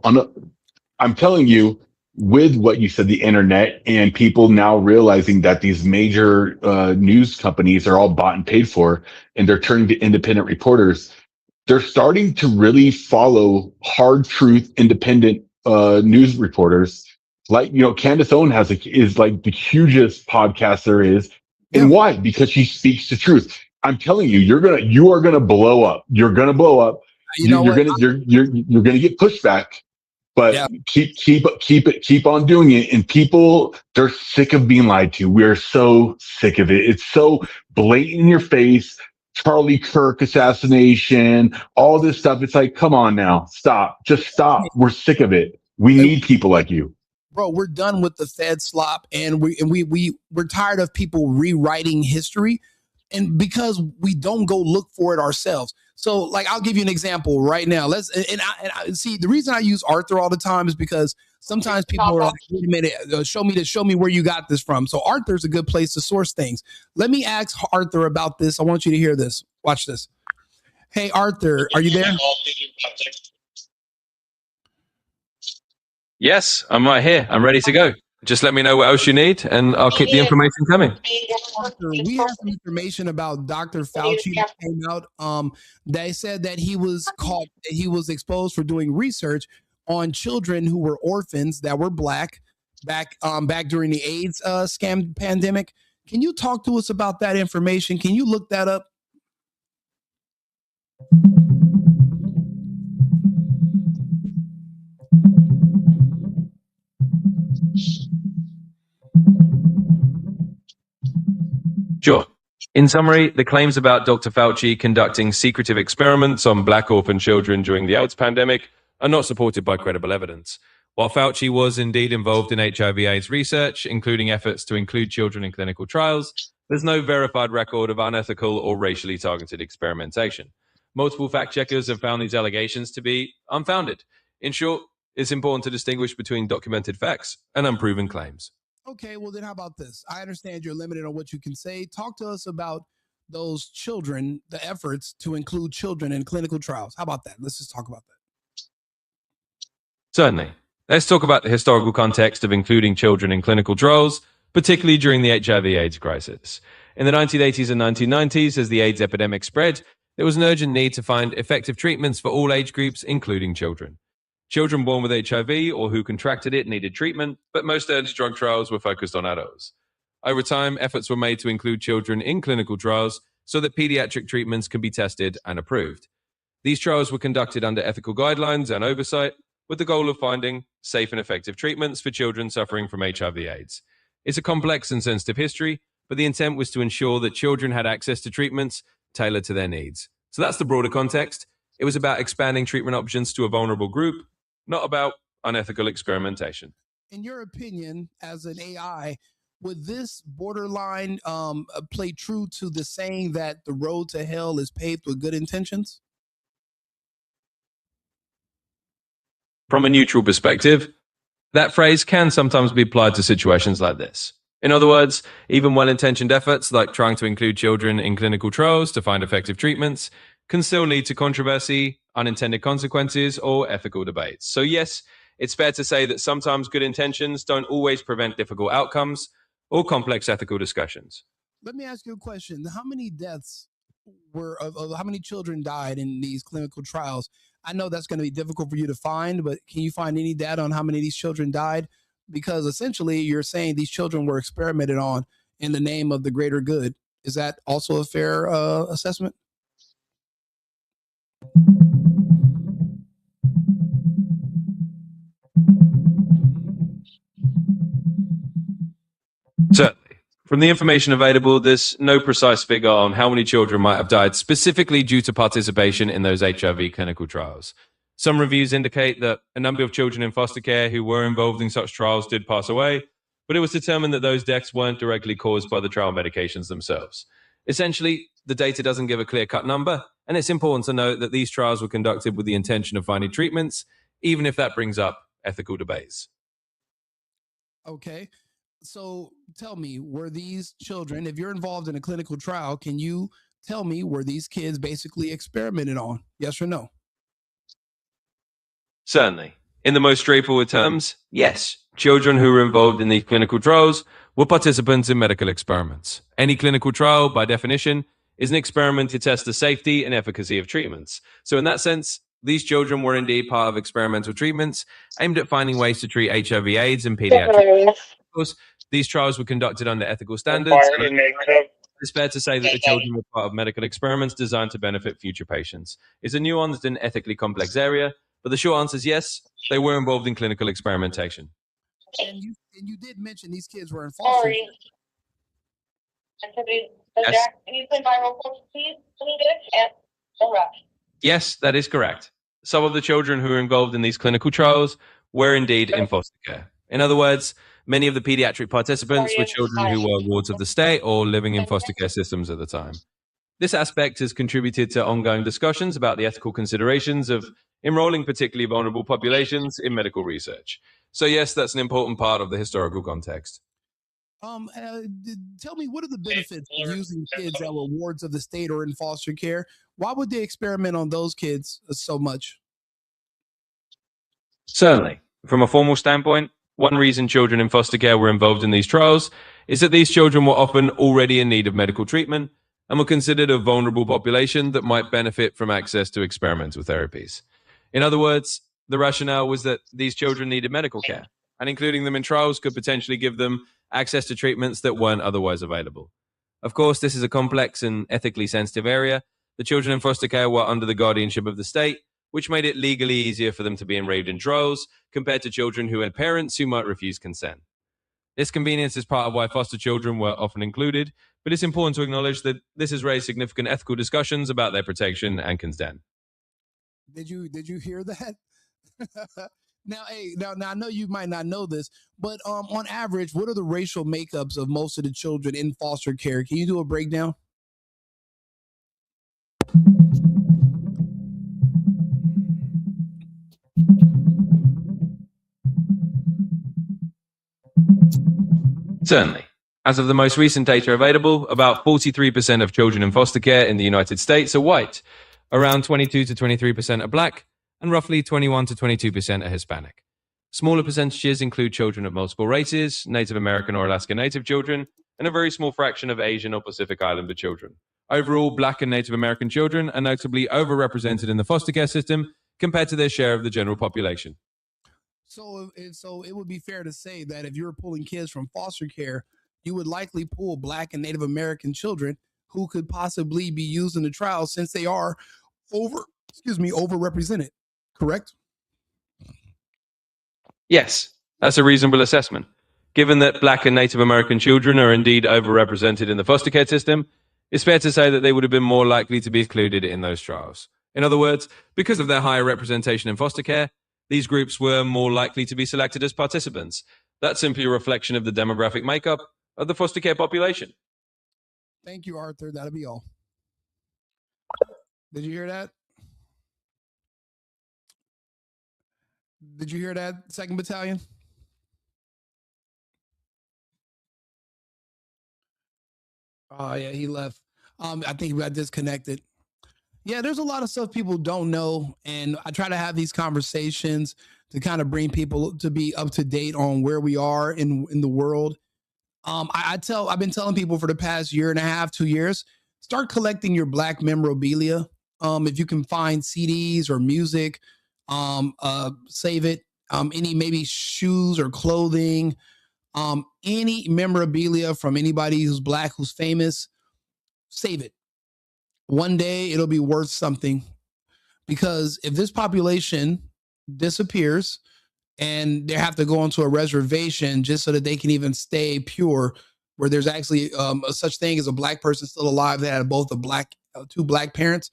I'm telling you, with what you said, the internet and people now realizing that these major news companies are all bought and paid for, and they're turning to independent reporters. They're starting to really follow hard truth, independent news reporters. Like, Candace Owens is like the hugest podcast there is. And why? Because she speaks the truth. I'm telling you, you are gonna blow up. You're gonna blow up. You're gonna get pushback. But keep on doing it. And people, they're sick of being lied to. We're so sick of it. It's so blatant in your face. Charlie Kirk assassination, all this stuff. It's like, come on now, stop. Just stop. We're sick of it. We need people like you. Bro, we're done with the Fed slop, and we're tired of people rewriting history, and because we don't go look for it ourselves. So, like, I'll give you an example right now. I see the reason I use Arthur all the time is because sometimes people are like, wait a minute, show me where you got this from. So Arthur's a good place to source things. Let me ask Arthur about this. I want you to hear this. Watch this. Hey, Arthur, are you there? Yes, I'm right here. I'm ready to go. Just let me know what else you need, and I'll keep the information coming. Arthur, we have some information about Dr. Fauci that came out. They said that he was caught, that he was exposed for doing research on children who were orphans that were black back during the AIDS scam pandemic. Can you talk to us about that information? Can you look that up? Sure. In summary, the claims about Dr. Fauci conducting secretive experiments on black orphan children during the AIDS pandemic are not supported by credible evidence. While Fauci was indeed involved in HIV/AIDS research, including efforts to include children in clinical trials, there's no verified record of unethical or racially targeted experimentation. Multiple fact checkers have found these allegations to be unfounded. In short, it's important to distinguish between documented facts and unproven claims. Okay, well then how about this? I understand you're limited on what you can say. Talk to us about those children, the efforts to include children in clinical trials. How about that? Let's just talk about that. Certainly. Let's talk about the historical context of including children in clinical trials, particularly during the HIV/AIDS crisis. In the 1980s and 1990s, as the AIDS epidemic spread, there was an urgent need to find effective treatments for all age groups, including children. Children born with HIV or who contracted it needed treatment, but most early drug trials were focused on adults. Over time, efforts were made to include children in clinical trials so that pediatric treatments can be tested and approved. These trials were conducted under ethical guidelines and oversight, with the goal of finding safe and effective treatments for children suffering from HIV/AIDS. It's a complex and sensitive history, but the intent was to ensure that children had access to treatments tailored to their needs. So that's the broader context. It was about expanding treatment options to a vulnerable group, not about unethical experimentation. In your opinion, as an AI, would this borderline play true to the saying that the road to hell is paved with good intentions? From a neutral perspective, that phrase can sometimes be applied to situations like this. In other words, even well-intentioned efforts like trying to include children in clinical trials to find effective treatments can still lead to controversy, unintended consequences, or ethical debates. So yes, it's fair to say that sometimes good intentions don't always prevent difficult outcomes or complex ethical discussions. Let me ask you a question. How many deaths were of how many children died in these clinical trials? I know that's going to be difficult for you to find, but can you find any data on how many of these children died? Because essentially you're saying these children were experimented on in the name of the greater good. Is that also a fair assessment? Certainly. From the information available, there's no precise figure on how many children might have died specifically due to participation in those HIV clinical trials. Some reviews indicate that a number of children in foster care who were involved in such trials did pass away, but it was determined that those deaths weren't directly caused by the trial medications themselves. Essentially, the data doesn't give a clear-cut number, and it's important to note that these trials were conducted with the intention of finding treatments, even if that brings up ethical debates. Okay. So tell me, were these children, if you're involved in a clinical trial, can you tell me, were these kids basically experimented on? Yes or no? Certainly. In the most straightforward terms, yes. Children who were involved in these clinical trials were participants in medical experiments. Any clinical trial, by definition, is an experiment to test the safety and efficacy of treatments. So in that sense, these children were indeed part of experimental treatments aimed at finding ways to treat HIV/AIDS in pediatrics. Of course, these trials were conducted under ethical standards. It's fair to say that the children were part of medical experiments designed to benefit future patients. It's a nuanced and ethically complex area, but the short answer is yes, they were involved in clinical experimentation. And you did mention these kids were in foster care. Yes. Yes, that is correct. Some of the children who were involved in these clinical trials were indeed in foster care. In other words, many of the pediatric participants were children who were wards of the state or living in foster care systems at the time. This aspect has contributed to ongoing discussions about the ethical considerations of enrolling particularly vulnerable populations in medical research. So yes, that's an important part of the historical context. Tell me, what are the benefits of using kids that were wards of the state or in foster care? Why would they experiment on those kids so much? Certainly. From a formal standpoint, one reason children in foster care were involved in these trials is that these children were often already in need of medical treatment and were considered a vulnerable population that might benefit from access to experimental therapies. In other words, the rationale was that these children needed medical care, and including them in trials could potentially give them access to treatments that weren't otherwise available. Of course, this is a complex and ethically sensitive area. The children in foster care were under the guardianship of the state, which made it legally easier for them to be enrolled in trials compared to children who had parents who might refuse consent. This convenience is part of why foster children were often included, but it's important to acknowledge that this has raised significant ethical discussions about their protection and consent. Did you hear that? Now, I know you might not know this, but on average, what are the racial makeups of most of the children in foster care? Can you do a breakdown? Certainly. As of the most recent data available, about 43% of children in foster care in the United States are white, around 22 to 23% are black, and roughly 21 to 22% are Hispanic. Smaller percentages include children of multiple races, Native American or Alaska Native children, and a very small fraction of Asian or Pacific Islander children. Overall, Black and Native American children are notably overrepresented in the foster care system compared to their share of the general population. So it would be fair to say that if you were pulling kids from foster care, you would likely pull Black and Native American children who could possibly be used in the trial since they are overrepresented. Correct? Yes, that's a reasonable assessment. Given that Black and Native American children are indeed overrepresented in the foster care system, it's fair to say that they would have been more likely to be included in those trials. In other words, because of their higher representation in foster care, these groups were more likely to be selected as participants. That's simply a reflection of the demographic makeup of the foster care population. Thank you, Arthur. That'll be all. Did you hear that? Did you hear that, 2nd Battalion? Oh, yeah, he left. I think we got disconnected. Yeah, there's a lot of stuff people don't know, and I try to have these conversations to kind of bring people to be up to date on where we are in the world. I've been telling people for the past year and a half, 2 years, start collecting your Black memorabilia. If you can find CDs or music, save it. Any maybe shoes or clothing, any memorabilia from anybody who's Black, who's famous, save it. One day it'll be worth something, because if this population disappears and they have to go onto a reservation just so that they can even stay pure, where there's actually such thing as a Black person still alive that had both two Black parents,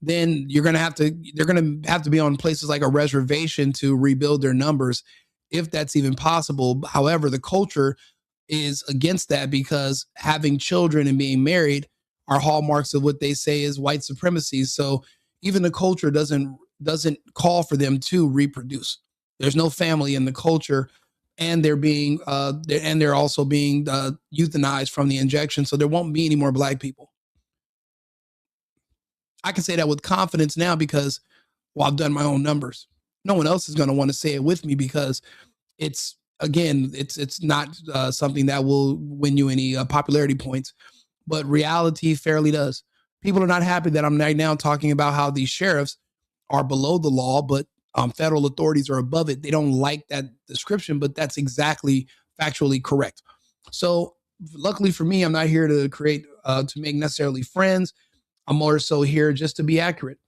then they're going to have to be on places like a reservation to rebuild their numbers, if that's even possible. However, the culture is against that, because having children and being married are hallmarks of what they say is white supremacy. So even the culture doesn't call for them to reproduce. There's no family in the culture, and they're also being euthanized from the injection. So there won't be any more Black people. I can say that with confidence now because, well, I've done my own numbers. No one else is going to want to say it with me, because it's not something that will win you any popularity points, but reality fairly does. People are not happy that I'm right now talking about how these sheriffs are below the law, but federal authorities are above it. They don't like that description, but that's exactly factually correct. So luckily for me, I'm not here to to make necessarily friends. I'm more so here just to be accurate.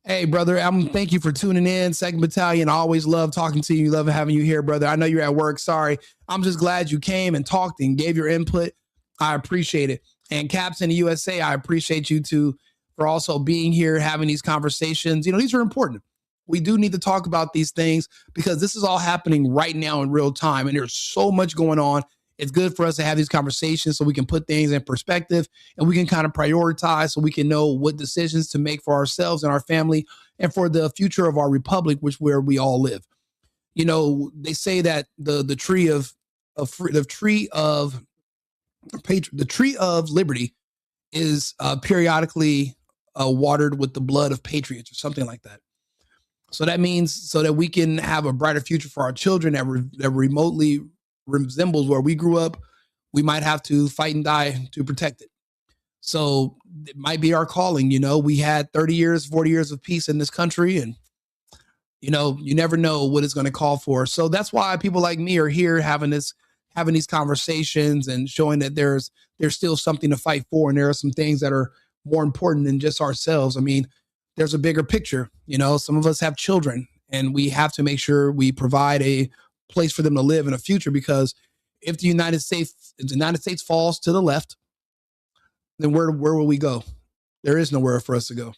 Hey, brother, thank you for tuning in. 2nd Battalion, I always love talking to you. Love having you here, brother. I know you're at work. Sorry. I'm just glad you came and talked and gave your input. I appreciate it. And Caps in the USA, I appreciate you too for also being here, having these conversations. These are important. We do need to talk about these things because this is all happening right now in real time. And there's so much going on. It's good for us to have these conversations so we can put things in perspective and we can kind of prioritize so we can know what decisions to make for ourselves and our family and for the future of our republic, which where we all live. You know, they say that the tree of liberty is periodically watered with the blood of patriots or something like that. So that means so that we can have a brighter future for our children that remotely resembles where we grew up, we might have to fight and die to protect it. So it might be our calling. You know, we had 30 years, 40 years of peace in this country, and you know, you never know what it's going to call for. So that's why people like me are here having these conversations and showing that there's still something to fight for, and there are some things that are more important than just ourselves. I mean, there's a bigger picture. You know, some of us have children, and we have to make sure we provide a place for them to live in a future, because if the United States falls to the left, then where will we go? There is nowhere for us to go.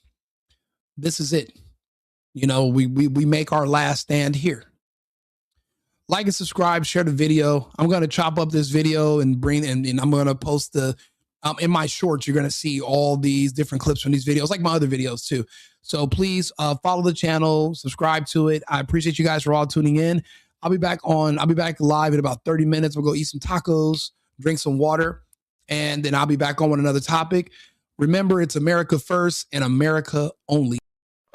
This is it. You know, we make our last stand here. Like and subscribe, share the video. I'm going to chop up this video and and I'm going to post the in my shorts. You're going to see all these different clips from these videos, like my other videos too. So please follow the channel, subscribe to it. I appreciate you guys for all tuning in. I'll be back live in about 30 minutes. We'll go eat some tacos, drink some water, and then I'll be back on with another topic. Remember, it's America first and America only.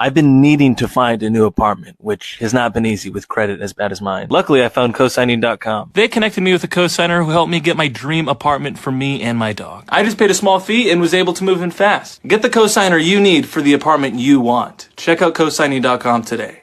I've been needing to find a new apartment, which has not been easy with credit as bad as mine. Luckily, I found cosigning.com. They connected me with a cosigner who helped me get my dream apartment for me and my dog. I just paid a small fee and was able to move in fast. Get the cosigner you need for the apartment you want. Check out cosigning.com today.